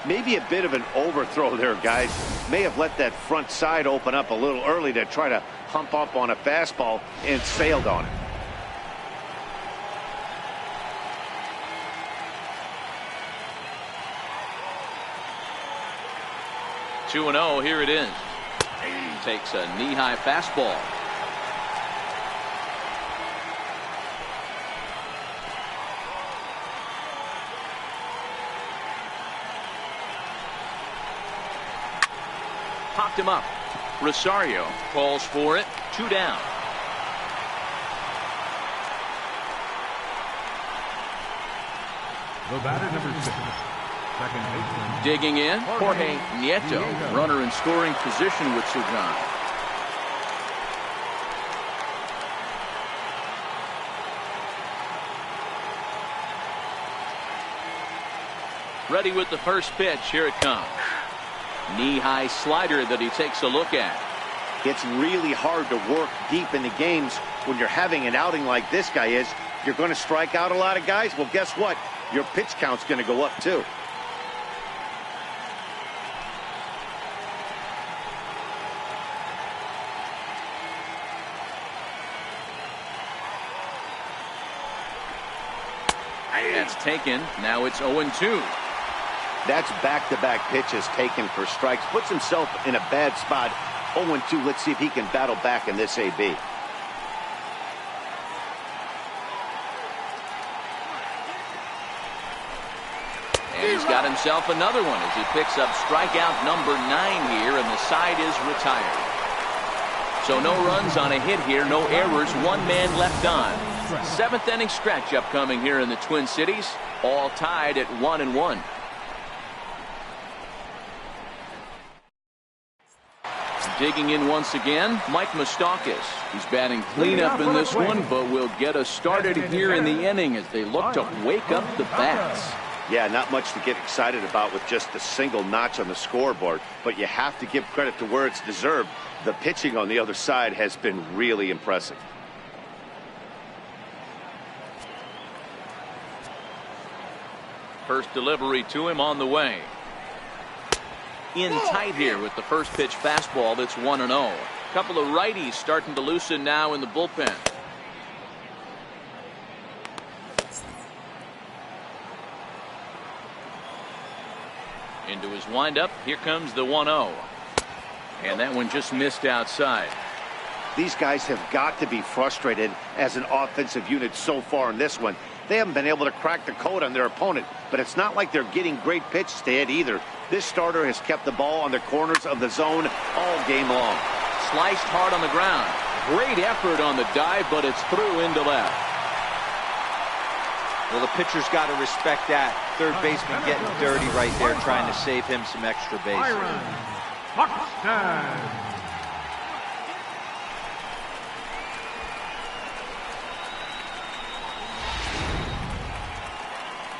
Maybe a bit of an overthrow there, guys. May have let that front side open up a little early to try to hump up on a fastball and sailed on it. Two 2-0, here it is. Takes a knee-high fastball. Popped him up. Rosario calls for it. 2 down. The batter, number 6, second baseman. Digging in, Jorge Nieto. Runner in scoring position with Sujan. Ready with the first pitch. Here it comes. Knee-high slider that he takes a look at. It's really hard to work deep in the games when you're having an outing like this guy is. You're going to strike out a lot of guys. Well, guess what? Your pitch count's going to go up too. That's taken. Now it's 0-2. That's back-to-back pitches taken for strikes. Puts himself in a bad spot. 0-2. Let's see if he can battle back in this AB. And he's got himself another one as he picks up strikeout number 9 here, and the side is retired. So no runs on a hit here, no errors, 1 man left on. Seventh inning stretch upcoming here in the Twin Cities, all tied at 1-1. Digging in once again, Mike Moustakas. He's batting cleanup in this one, but will get us started here in the inning as they look to wake up the bats. Yeah, not much to get excited about with just a single notch on the scoreboard, but you have to give credit to where it's deserved. The pitching on the other side has been really impressive. First delivery to him on the way. In tight here with the first pitch fastball. That's 1-0. Couple of righties starting to loosen now in the bullpen. Into his windup. Here comes the 1-0. And that one just missed outside. These guys have got to be frustrated as an offensive unit so far in this one. They haven't been able to crack the code on their opponent, but it's not like they're getting great pitches to hit either. This starter has kept the ball on the corners of the zone all game long. Sliced hard on the ground. Great effort on the dive, but it's through into left. Well, the pitcher's got to respect that. Third baseman getting dirty right there, trying to save him some extra bases.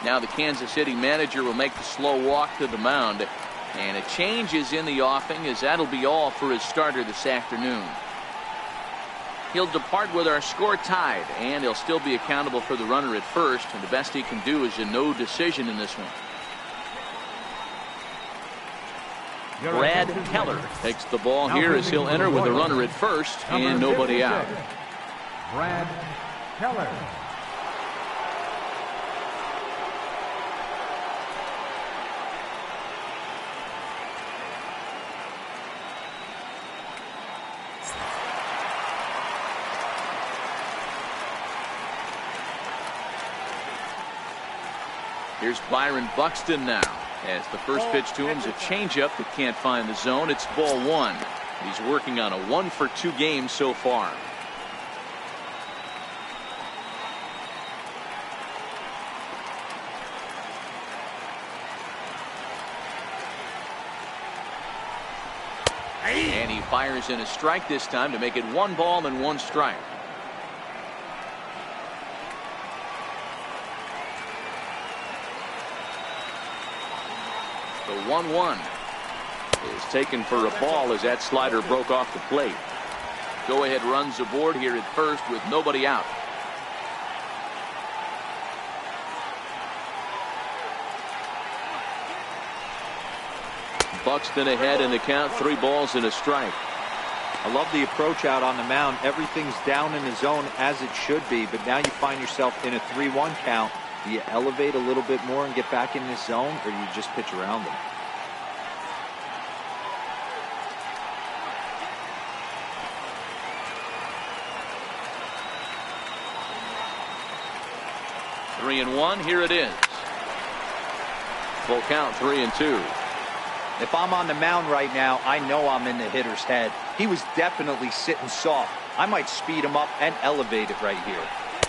Now the Kansas City manager will make the slow walk to the mound. And a change is in the offing, as that'll be all for his starter this afternoon. He'll depart with our score tied, and he'll still be accountable for the runner at first. And the best he can do is a no decision in this one. Brad Keller takes the ball here as he'll enter with a runner at first and nobody out. Brad Keller. Here's Byron Buxton now, as the first pitch to him is a changeup that can't find the zone. It's ball one. He's working on a 1-for-2 game so far. And he fires in a strike this time to make it 1 ball and 1 strike. The 1-1 is taken for a ball as that slider broke off the plate. Go ahead runs aboard here at first with nobody out. Buxton ahead in the count, 3 balls and a strike. I love the approach out on the mound. Everything's down in the zone as it should be, but now you find yourself in a 3-1 count. Do you elevate a little bit more and get back in this zone, or do you just pitch around them? Three and 1. Here it is. Full count, 3-2. If I'm on the mound right now, I know I'm in the hitter's head. He was definitely sitting soft. I might speed him up and elevate it right here.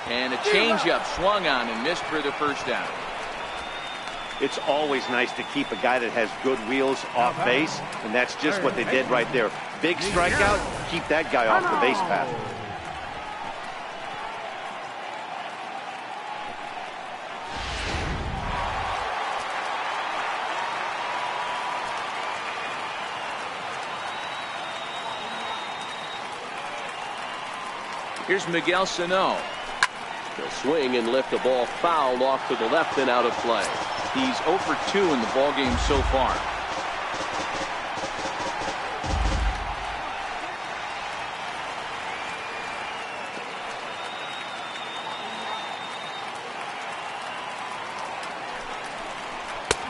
And a changeup swung on and missed for the first down. It's always nice to keep a guy that has good wheels off base, and that's just what they did right there. Big strikeout, keep that guy off the base path. Here's Miguel Sano. He'll swing and lift the ball foul off to the left and out of play. He's 0 for 2 in the ballgame so far.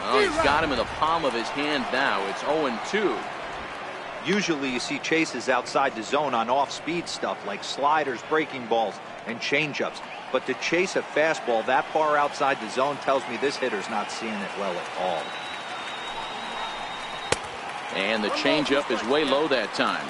Well, he's got him in the palm of his hand now. It's 0-2. Usually you see chases outside the zone on off-speed stuff like sliders, breaking balls, and changeups. But to chase a fastball that far outside the zone tells me this hitter's not seeing it well at all. And the changeup is way low that time.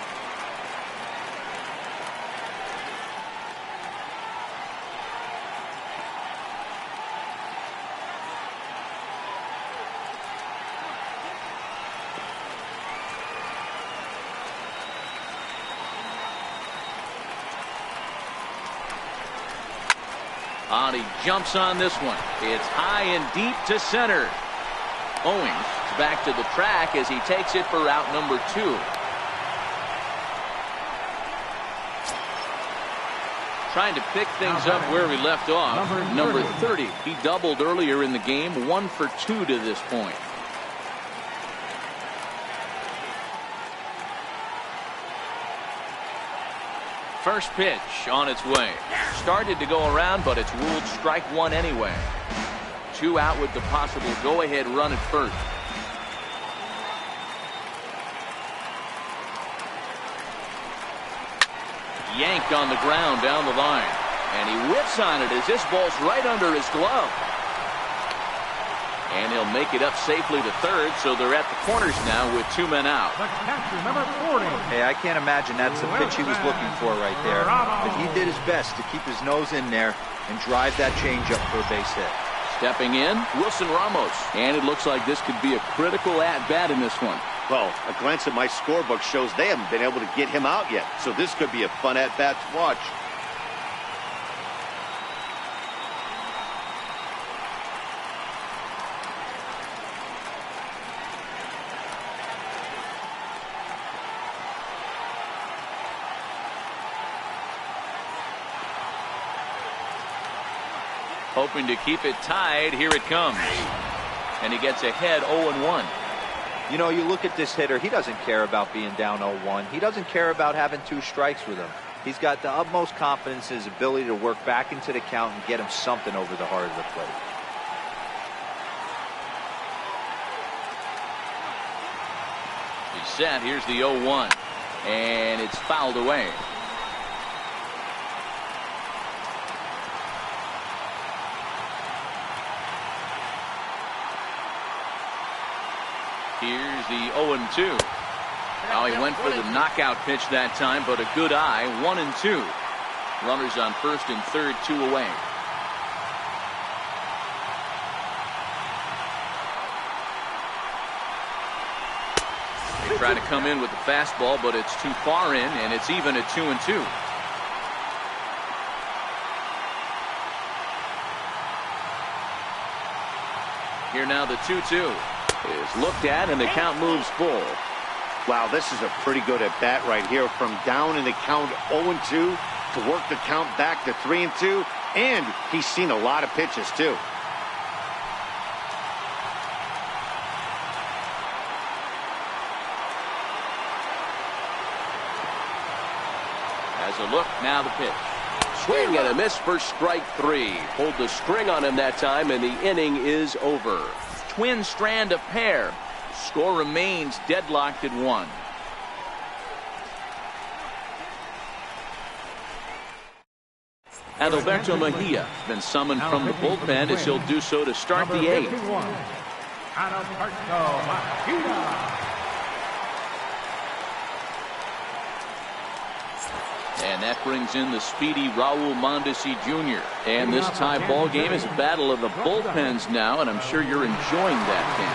And he jumps on this one. It's high and deep to center. Owings back to the track as he takes it for out number 2. Trying to pick things up where we left off. Number 30. He doubled earlier in the game. 1 for 2 to this point. First pitch on its way. Started to go around, but it's ruled strike 1 anyway. 2 out with the possible go-ahead run at first. Yanked on the ground down the line. And he whips on it as this ball's right under his glove. And he'll make it up safely to third, so they're at the corners now with 2 men out. The catcher, number 40. Hey, I can't imagine that's the pitch he was looking for right there. But he did his best to keep his nose in there and drive that changeup for a base hit. Stepping in, Wilson Ramos. And it looks like this could be a critical at-bat in this one. Well, a glance at my scorebook shows they haven't been able to get him out yet, so this could be a fun at-bat to watch. Hoping to keep it tied. Here it comes. And he gets ahead 0-1. You know, you look at this hitter, he doesn't care about being down 0-1. He doesn't care about having 2 strikes with him. He's got the utmost confidence in his ability to work back into the count and get him something over the heart of the plate. He's set. Here's the 0-1. And it's fouled away. Here's the 0-2. Now he went for the knockout pitch that time, but a good eye. 1-2. Runners on first and third, 2 away. They try to come in with the fastball, but it's too far in, and it's even at 2-2. Here now the 2-2. Is looked at and the count moves full. Wow, this is a pretty good at bat right here. From down in the count 0-2 to work the count back to 3-2, and he's seen a lot of pitches too. As a look, now the pitch. Swing and a miss for strike 3. Pulled the string on him that time, and the inning is over. Twin strand a pair. Score remains deadlocked at 1. Adalberto Mejia been summoned from the bullpen as he'll do so to start the 8th. Adalberto Mejia. And that brings in the speedy Raul Mondesi Jr. And this tie ball game is a battle of the bullpens now, and I'm sure you're enjoying that, Ken.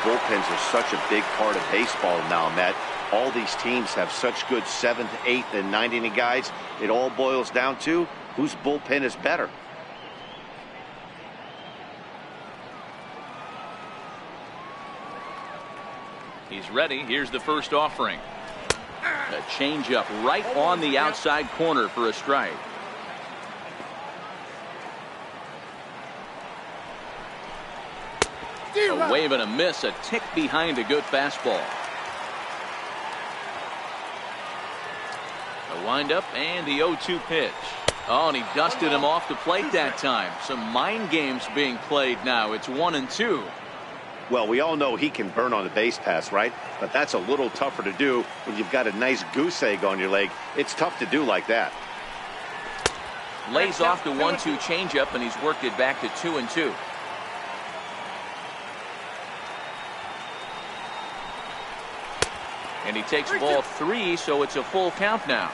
Bullpens are such a big part of baseball now, Matt. All these teams have such good 7th, 8th, and 9th inning guys. It all boils down to whose bullpen is better. He's ready. Here's the first offering. A changeup right on the outside corner for a strike. A wave and a miss, a tick behind a good fastball. A windup and the 0-2 pitch. Oh, and he dusted him off the plate that time. Some mind games being played now. It's 1-2. Well, we all know he can burn on the base pass, right? But that's a little tougher to do when you've got a nice goose egg on your leg. It's tough to do like that. Lays off the 1-2 changeup, and he's worked it back to 2-2. And he takes ball 3, so it's a full count now.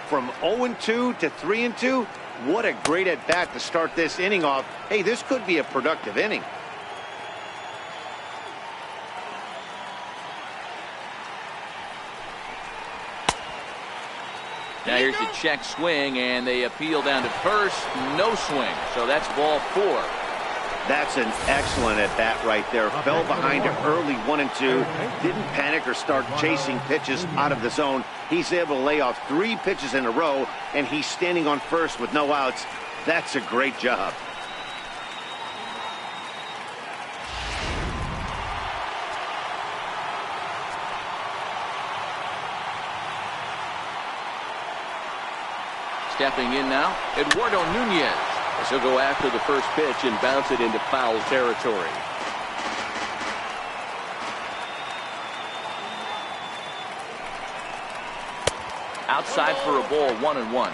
From 0-2 to 3-2, what a great at bat to start this inning off. Hey, this could be a productive inning. Now here's the check swing, and they appeal down to first. No swing, so that's ball 4. That's an excellent at bat right there. Fell behind it early, 1-2. Didn't panic or start chasing pitches out of the zone. He's able to lay off 3 pitches in a row, and he's standing on first with no outs. That's a great job. Stepping in now, Eduardo Nunez. As he'll go after the first pitch and bounce it into foul territory. Outside for a ball, 1-1.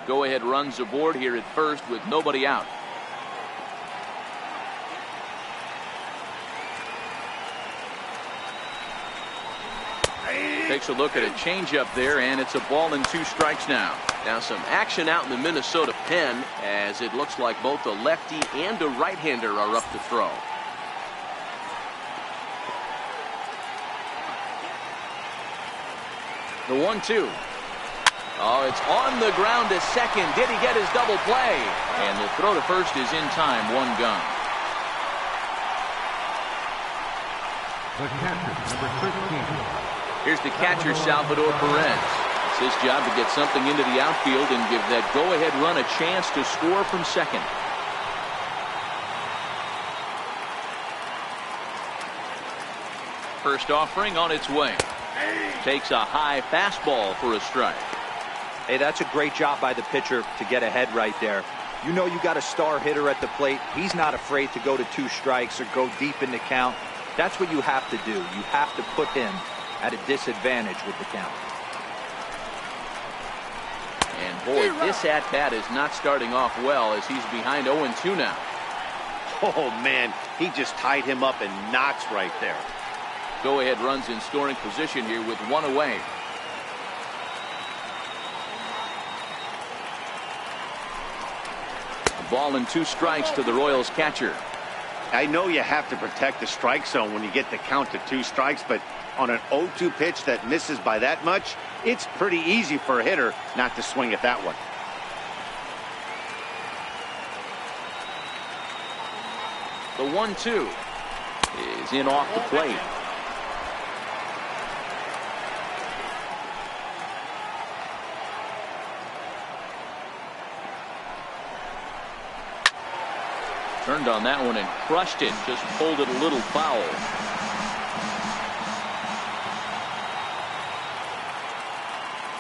Go-ahead runs aboard here at first with nobody out. Takes a look at a changeup there, and it's a ball and 2 strikes now. Now some action out in the Minnesota pen, as it looks like both a lefty and a right-hander are up to throw. The 1-2. Oh, it's on the ground to second. Did he get his double play? And the throw to first is in time. 1 gun. The catcher, number 13. Here's the catcher, Salvador Perez. It's his job to get something into the outfield and give that go-ahead run a chance to score from second. First offering on its way. Takes a high fastball for a strike. Hey, that's a great job by the pitcher to get ahead right there. You know you got a star hitter at the plate. He's not afraid to go to 2 strikes or go deep in the count. That's what you have to do. You have to put him at a disadvantage with the count. And boy, this at-bat is not starting off well, as he's behind 0-2 now. Oh, man, he just tied him up in knots right there. Go-ahead runs in scoring position here with 1 away. A ball and 2 strikes to the Royals catcher. I know you have to protect the strike zone when you get the count to 2 strikes, but on an 0-2 pitch that misses by that much, it's pretty easy for a hitter not to swing at that one. The 1-2 is in off the plate. Turned on that one and crushed it. Just pulled it a little foul.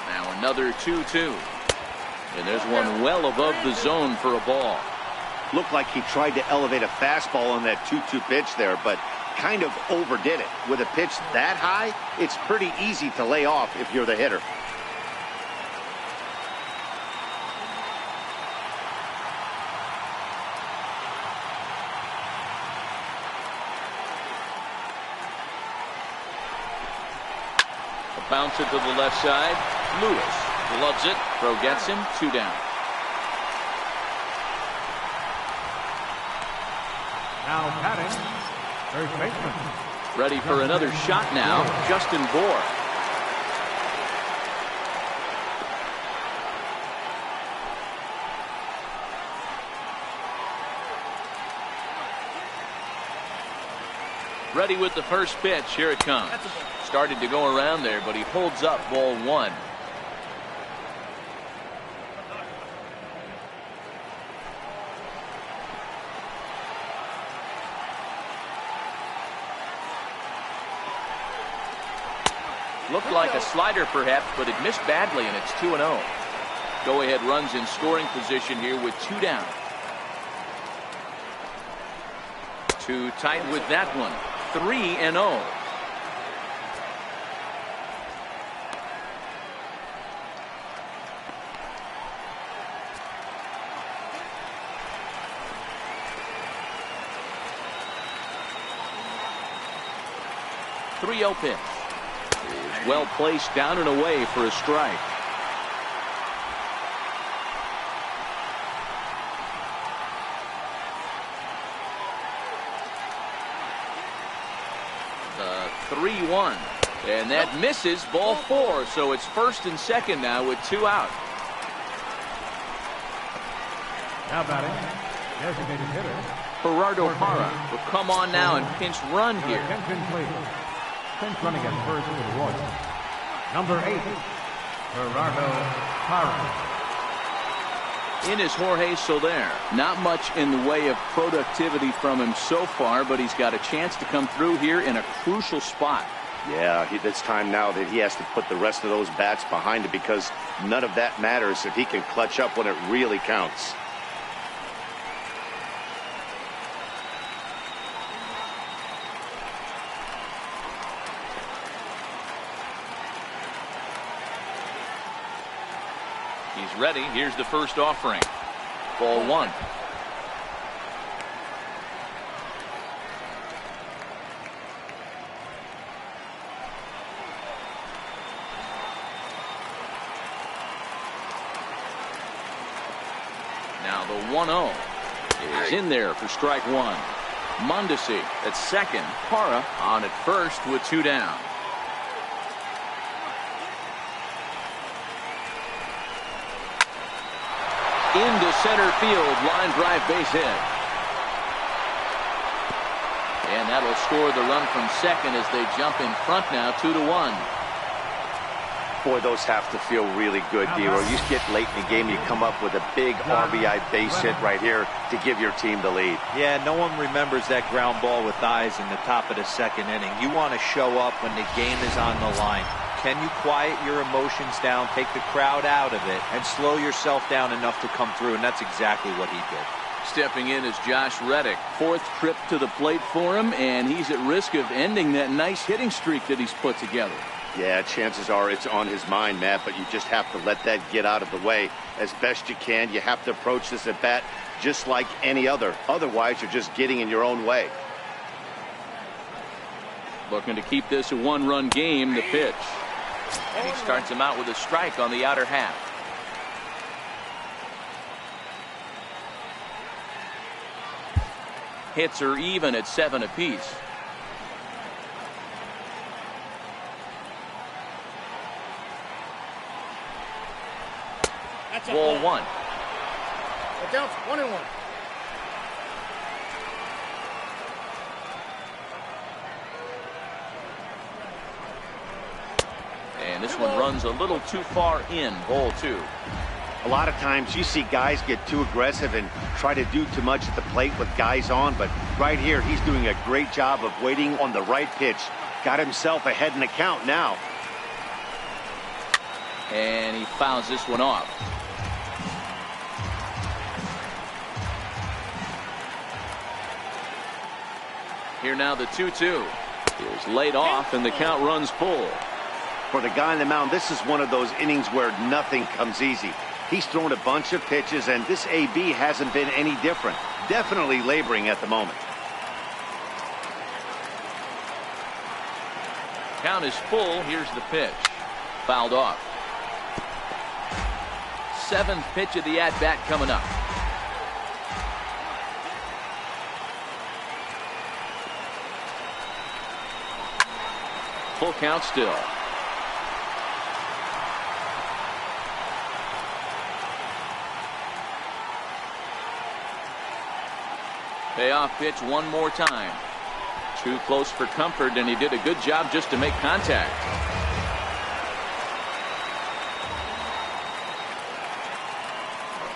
Now another 2-2. And there's one well above the zone for a ball. Looked like he tried to elevate a fastball on that 2-2 pitch there, but kind of overdid it. With a pitch that high, it's pretty easy to lay off if you're the hitter. Bounce it to the left side. Lewis gloves it. Throw gets him. 2 down. Now batting, first baseman. Ready for another shot now, Justin Bour. Ready with the first pitch. Here it comes. Started to go around there, but he holds up. Ball 1. Looked like a slider perhaps, but it missed badly, and it's 2-0. Go-ahead runs in scoring position here with 2 down. Too tight with that one. 3-0. Three-0 pitch is well placed down and away for a strike. 3-1. And that misses, ball 4. So it's first and second now with 2 out. Now batting, designated hitter. Gerardo Parra will come on now and pinch run here. Attention, please. Pinch running at first for the Royals. Number 8, Gerardo Parra. In is Jorge Soler. Not much in the way of productivity from him so far, but he's got a chance to come through here in a crucial spot. Yeah, it's time now that he has to put the rest of those bats behind it, because none of that matters if he can clutch up when it really counts. He's ready. Here's the first offering. Ball 1. Now the 1-0 is in there for strike 1. Mondesi at second. Parra on at first with 2 down. Into center field, line drive, base hit. And that'll score the run from second as they jump in front now, 2-1. Boy, those have to feel really good, D-Roy. You get late in the game, you come up with a big RBI base hit right here to give your team the lead. Yeah, no one remembers that ground ball with eyes in the top of the second inning. You want to show up when the game is on the line. Can you quiet your emotions down, take the crowd out of it, and slow yourself down enough to come through? And that's exactly what he did. Stepping in is Josh Reddick. 4th trip to the plate for him, and he's at risk of ending that nice hitting streak that he's put together. Yeah, chances are it's on his mind, Matt, but you just have to let that get out of the way as best you can. You have to approach this at bat just like any other. Otherwise, you're just getting in your own way. Looking to keep this a 1-run game, the pitch. And he starts him out with a strike on the outer half. Hits are even at 7 apiece. Ball 1. It counts 1-1. And this one runs a little too far in. Ball 2. A lot of times you see guys get too aggressive and try to do too much at the plate with guys on, but right here he's doing a great job of waiting on the right pitch. Got himself ahead in the count now. And he fouls this one off. Here now the 2-2 is laid off and the count runs full. For the guy on the mound, this is one of those innings where nothing comes easy. He's thrown a bunch of pitches, and this AB hasn't been any different. Definitely laboring at the moment. Count is full. Here's the pitch. Fouled off. 7th pitch of the at-bat coming up. Full count still. Payoff pitch one more time. Too close for comfort, and he did a good job just to make contact.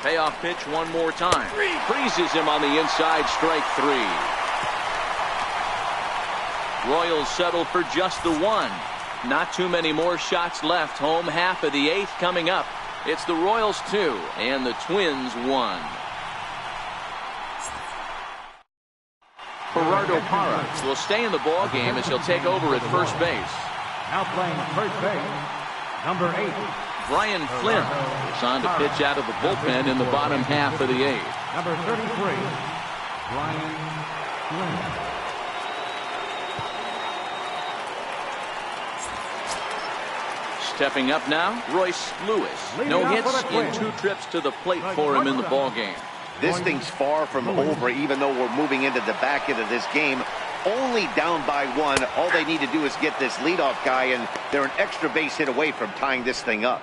Payoff pitch one more time. Freezes him on the inside, strike 3. Royals settle for just the 1. Not too many more shots left. Home half of the 8th coming up. It's the Royals 2 and the Twins 1. Gerardo Parra will stay in the ball game as he'll take over at first base. Now playing first base, number 8. Brian Flynn is on to pitch out of the bullpen in the bottom half of the 8th. Number 33, Brian Flynn. Stepping up now, Royce Lewis. No hits in 2 trips to the plate for him in the ball game. This thing's far from over, even though we're moving into the back end of this game. only down by 1. All they need to do is get this leadoff guy, and they're an extra base hit away from tying this thing up.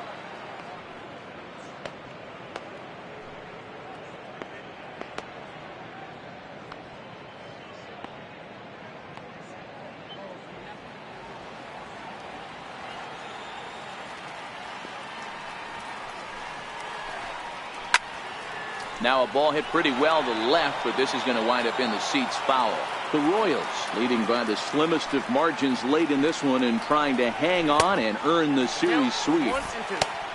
Now a ball hit pretty well to the left, but this is going to wind up in the seats foul. The Royals leading by the slimmest of margins late in this one and trying to hang on and earn the series sweep.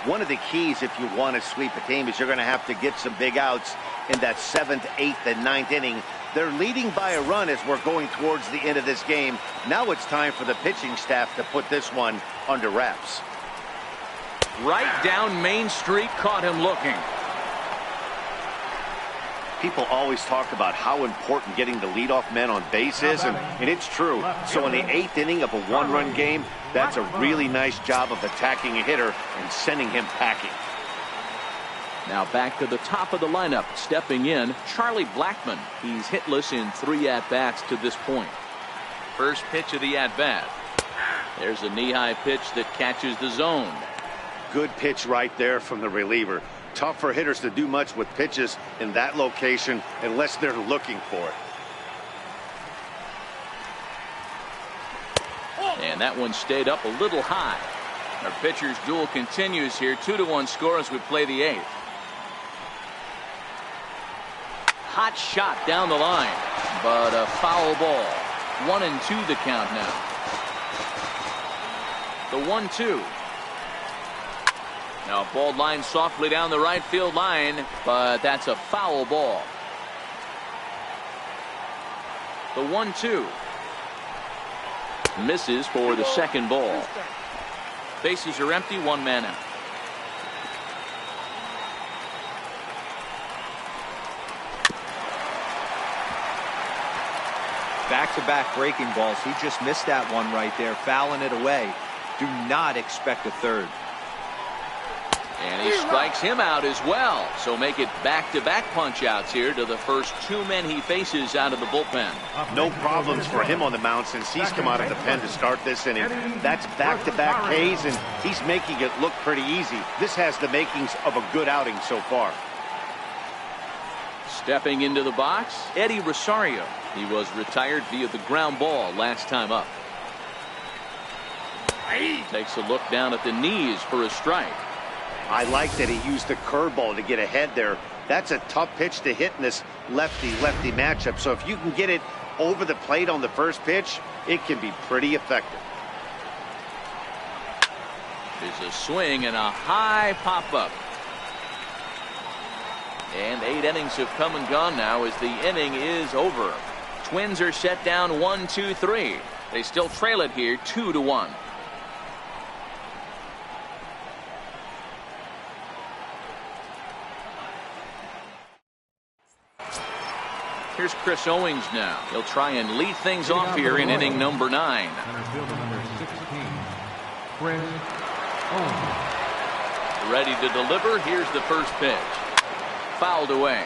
One of the keys if you want to sweep a game is you're going to have to get some big outs in that 7th, 8th, and 9th inning. They're leading by a run as we're going towards the end of this game. Now it's time for the pitching staff to put this one under wraps. Right down Main Street, caught him looking. People always talk about how important getting the leadoff men on base is, and it's true. So in the 8th inning of a 1-run game, that's a really nice job of attacking a hitter and sending him packing. Now back to the top of the lineup, stepping in, Charlie Blackmon. He's hitless in 3 at-bats to this point. First pitch of the at-bat. There's a knee-high pitch that catches the zone. Good pitch right there from the reliever. Tough for hitters to do much with pitches in that location unless they're looking for it. And that one stayed up a little high. Our pitcher's duel continues here. 2-1 score as we play the 8th. Hot shot down the line, but a foul ball. 1-2 the count now. The 1-2. Now a ball line softly down the right field line, but that's a foul ball. The 1-2. Misses for the second ball. Bases are empty, 1 man out. Back-to-back breaking balls. He just missed that one right there, fouling it away. Do not expect a third. And he strikes him out as well. So make it back-to-back punch-outs here to the first 2 men he faces out of the bullpen. No problems for him on the mound since he's come out of the pen to start this inning. That's back-to-back Ks, and he's making it look pretty easy. This has the makings of a good outing so far. Stepping into the box, Eddie Rosario. He was retired via the ground ball last time up. Takes a look down at the knees for a strike. I like that he used the curveball to get ahead there. That's a tough pitch to hit in this lefty-lefty matchup. So if you can get it over the plate on the first pitch, it can be pretty effective. There's a swing and a high pop-up. And 8 innings have come and gone now as the inning is over. Twins are set down 1-2-3. They still trail it here 2-1. Here's Chris Owings now. He'll try and lead things off here in inning number 9. Center fielder number 16, Chris Owings. Ready to deliver. Here's the first pitch. Fouled away.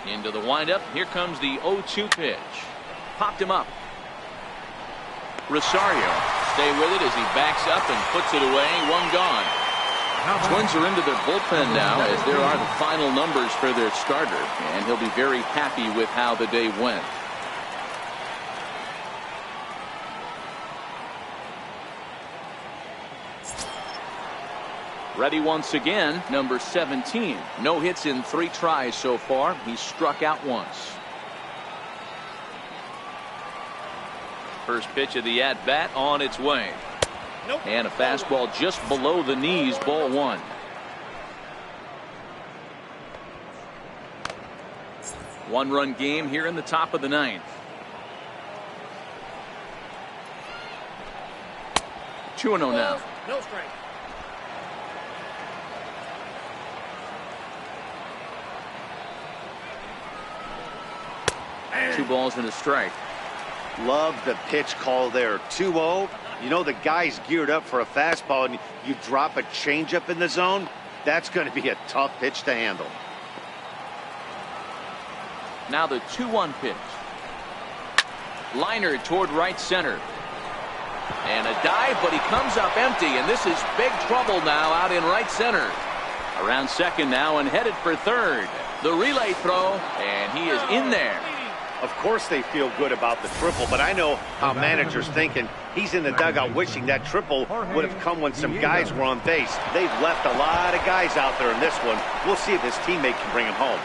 Into the windup. Here comes the 0-2 pitch. Popped him up. Rosario stay with it as he backs up and puts it away. 1 gone. Twins are into their bullpen now as there are the final numbers for their starter, and he'll be very happy with how the day went. Ready once again, number 17. No hits in 3 tries so far. He's struck out once. First pitch of the at-bat on its way. Nope. And a fastball just below the knees, ball 1. One-run game here in the top of the 9th. 2-0 now. No strike. Two balls and a strike. Love the pitch call there. 2-0. You know the guy's geared up for a fastball, and you drop a changeup in the zone. That's going to be a tough pitch to handle. Now the 2-1 pitch. Liner toward right center. And a dive, but he comes up empty, and this is big trouble now out in right center. Around second now and headed for third. The relay throw, and he is in there. Of course they feel good about the triple, but I know how manager's thinking. He's in the dugout wishing that triple would have come when some guys were on base. They've left a lot of guys out there in this one. We'll see if his teammate can bring him home.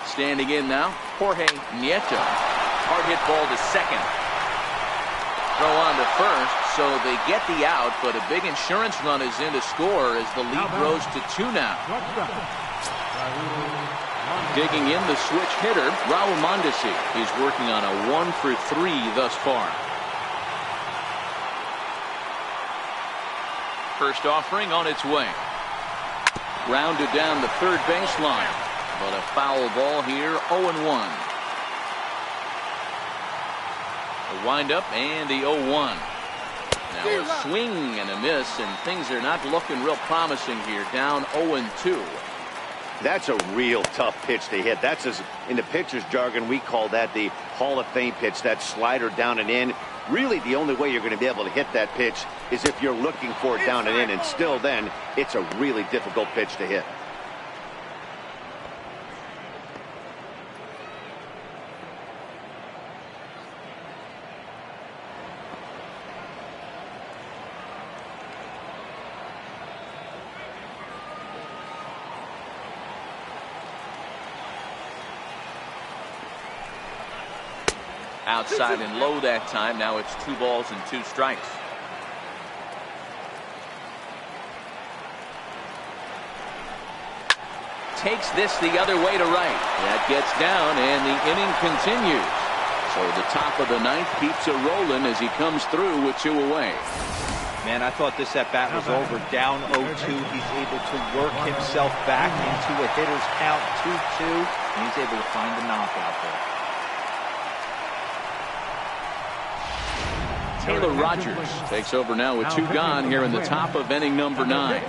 Standing in now, Jorge Nieto. Hard hit ball to second. Throw on to first, so they get the out, but a big insurance run is in to score as the lead grows to 2 now. Digging in the switch hitter, Raul Mondesi. He's working on a 1-for-3 thus far. First offering on its way. Rounded down the third baseline. But a foul ball here, 0-1. A windup and the 0-1. Now a swing and a miss, and things are not looking real promising here. Down 0-2. That's a real tough pitch to hit. That's, as in the pitcher's jargon, we call that the Hall of Fame pitch. That slider down and in. Really, the only way you're going to be able to hit that pitch is if you're looking for it down and in, and still then, it's a really difficult pitch to hit. Outside and low that time. Now it's 2 balls and 2 strikes. Takes this the other way to right. That gets down, and the inning continues. So the top of the 9th keeps it rolling as he comes through with 2 away. Man, I thought this at-bat was over. Down 0-2. He's able to work himself back into a hitter's count, 2-2, and he's able to find the knockout there. Taylor Rogers takes over now with 2 gone here in the top of inning number 9.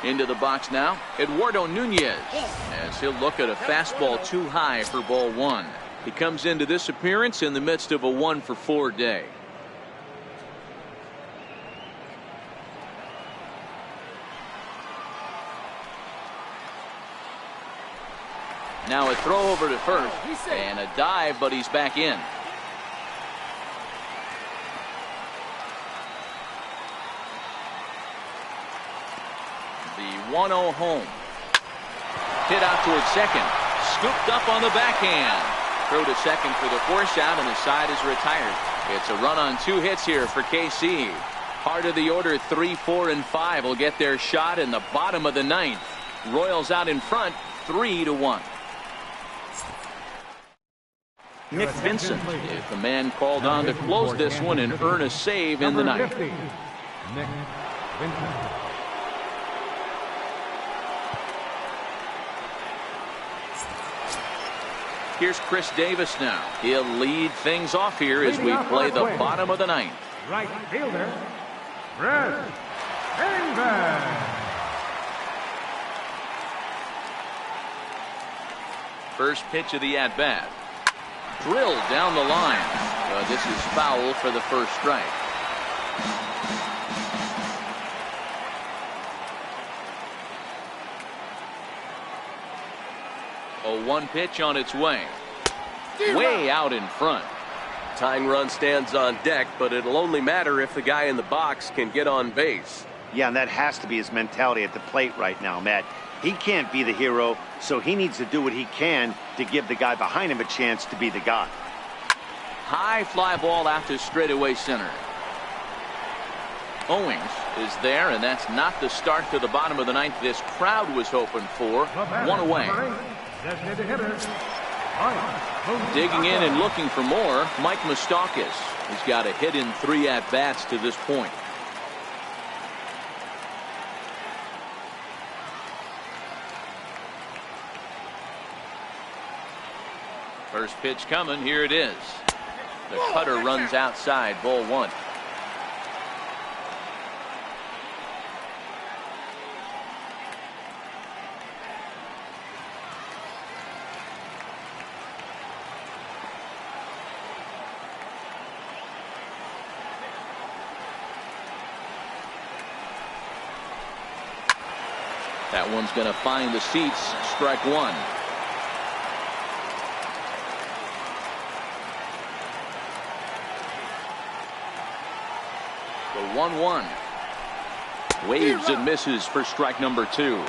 Into the box now, Eduardo Nunez, as he'll look at a fastball too high for ball 1. He comes into this appearance in the midst of a 1-for-4 day. Now a throw over to first, and a dive, but he's back in. The 1-0 home. Hit out towards second. Scooped up on the backhand. Throw to second for the force out, and the side is retired. It's a run on 2 hits here for KC. Part of the order, 3, 4, and 5 will get their shot in the bottom of the 9th. Royals out in front, 3-1. Nick Vincent is the man called on to close this one and earn a save in the 9th. Nick Vincent. Here's Chris Davis now. He'll lead things off here as we play the bottom of the 9th. Right fielder, Chris Davis. First pitch of the at-bat. Drilled down the line. This is foul for the first strike. A 1 pitch on its way. Way out in front. Tying run stands on deck, but it'll only matter if the guy in the box can get on base. Yeah, and that has to be his mentality at the plate right now, Matt. He can't be the hero, so he needs to do what he can to give the guy behind him a chance to be the guy. High fly ball out to straightaway center. Owings is there, and that's not the start to the bottom of the ninth this crowd was hoping for. One away. Digging in and looking for more, Mike Moustakas. He's got a hit in 3 at-bats to this point. First pitch coming. Here it is. The cutter runs outside. Ball 1. That one's going to find the seats. Strike 1. The 1-1. Waves and misses for strike number 2.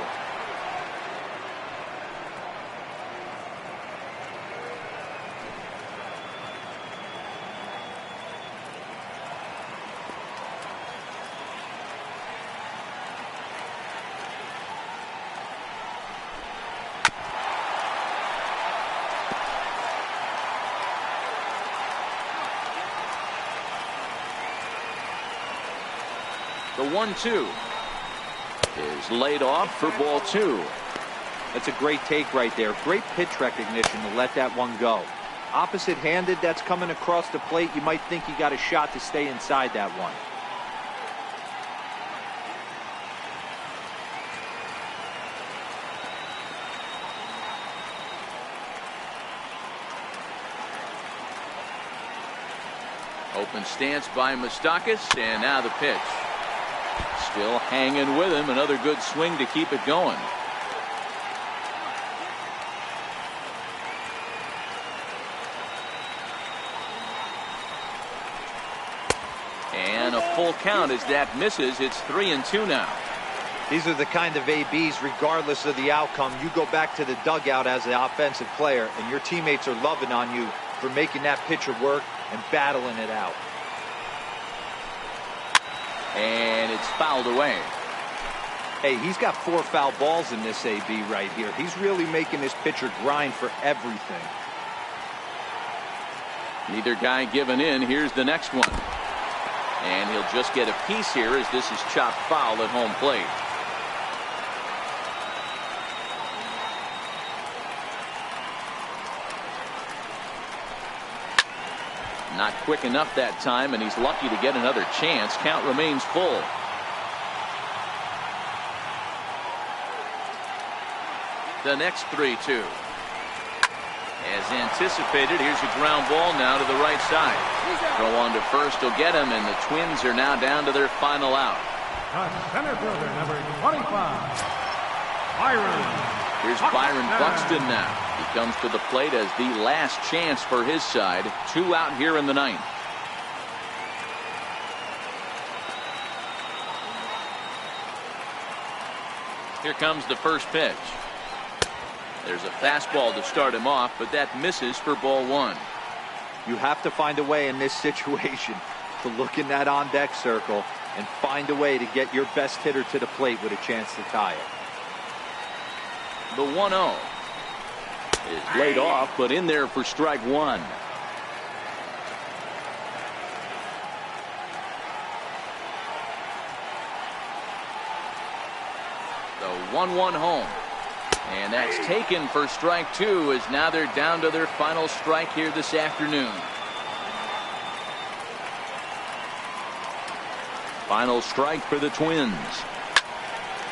The 1-2 is laid off for ball 2. That's a great take right there. Great pitch recognition to let that one go. Opposite handed, that's coming across the plate. You might think you got a shot to stay inside that one. Open stance by Moustakas, and now the pitch. Still hanging with him. Another good swing to keep it going. And a full count as that misses. It's 3-2 now. These are the kind of ABs, regardless of the outcome. You go back to the dugout as the offensive player, and your teammates are loving on you for making that pitcher work and battling it out. And it's fouled away. Hey, he's got 4 foul balls in this AB right here. He's really making this pitcher grind for everything. Neither guy giving in. Here's the next one. And he'll just get a piece here as this is chopped foul at home plate. Not quick enough that time, and he's lucky to get another chance. Count remains full. The next 3-2. As anticipated, here's a ground ball now to the right side. Throw on to first will get him, and the Twins are now down to their final out. Center fielder, number 25, Byron. Here's Byron Buxton now. He comes to the plate as the last chance for his side. 2 out here in the ninth. Here comes the first pitch. There's a fastball to start him off, but that misses for ball 1. You have to find a way in this situation to look in that on-deck circle and find a way to get your best hitter to the plate with a chance to tie it. The 1-0 is laid off, but in there for strike 1. The 1-1 home. And that's taken for strike 2 as now they're down to their final strike here this afternoon. Final strike for the Twins.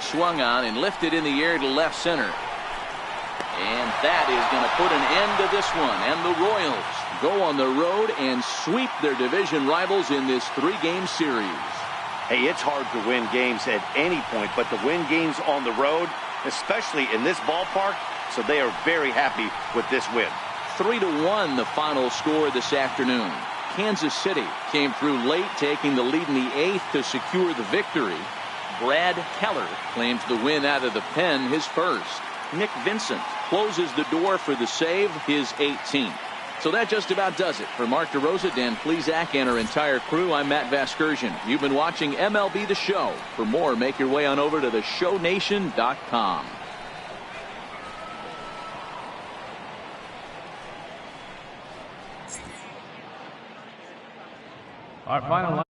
Swung on and lifted in the air to left center. And that is going to put an end to this one. And the Royals go on the road and sweep their division rivals in this 3-game series. Hey, it's hard to win games at any point, but to win games on the road, especially in this ballpark, so they are very happy with this win. 3-1 the final score this afternoon. Kansas City came through late, taking the lead in the 8th to secure the victory. Brad Keller claims the win out of the pen, his first. Nick Vincent closes the door for the save, his 18th. So that just about does it. For Mark DeRosa, Dan Plesac, and our entire crew, I'm Matt Vasgersian. You've been watching MLB The Show. For more, make your way on over to theshownation.com. Our final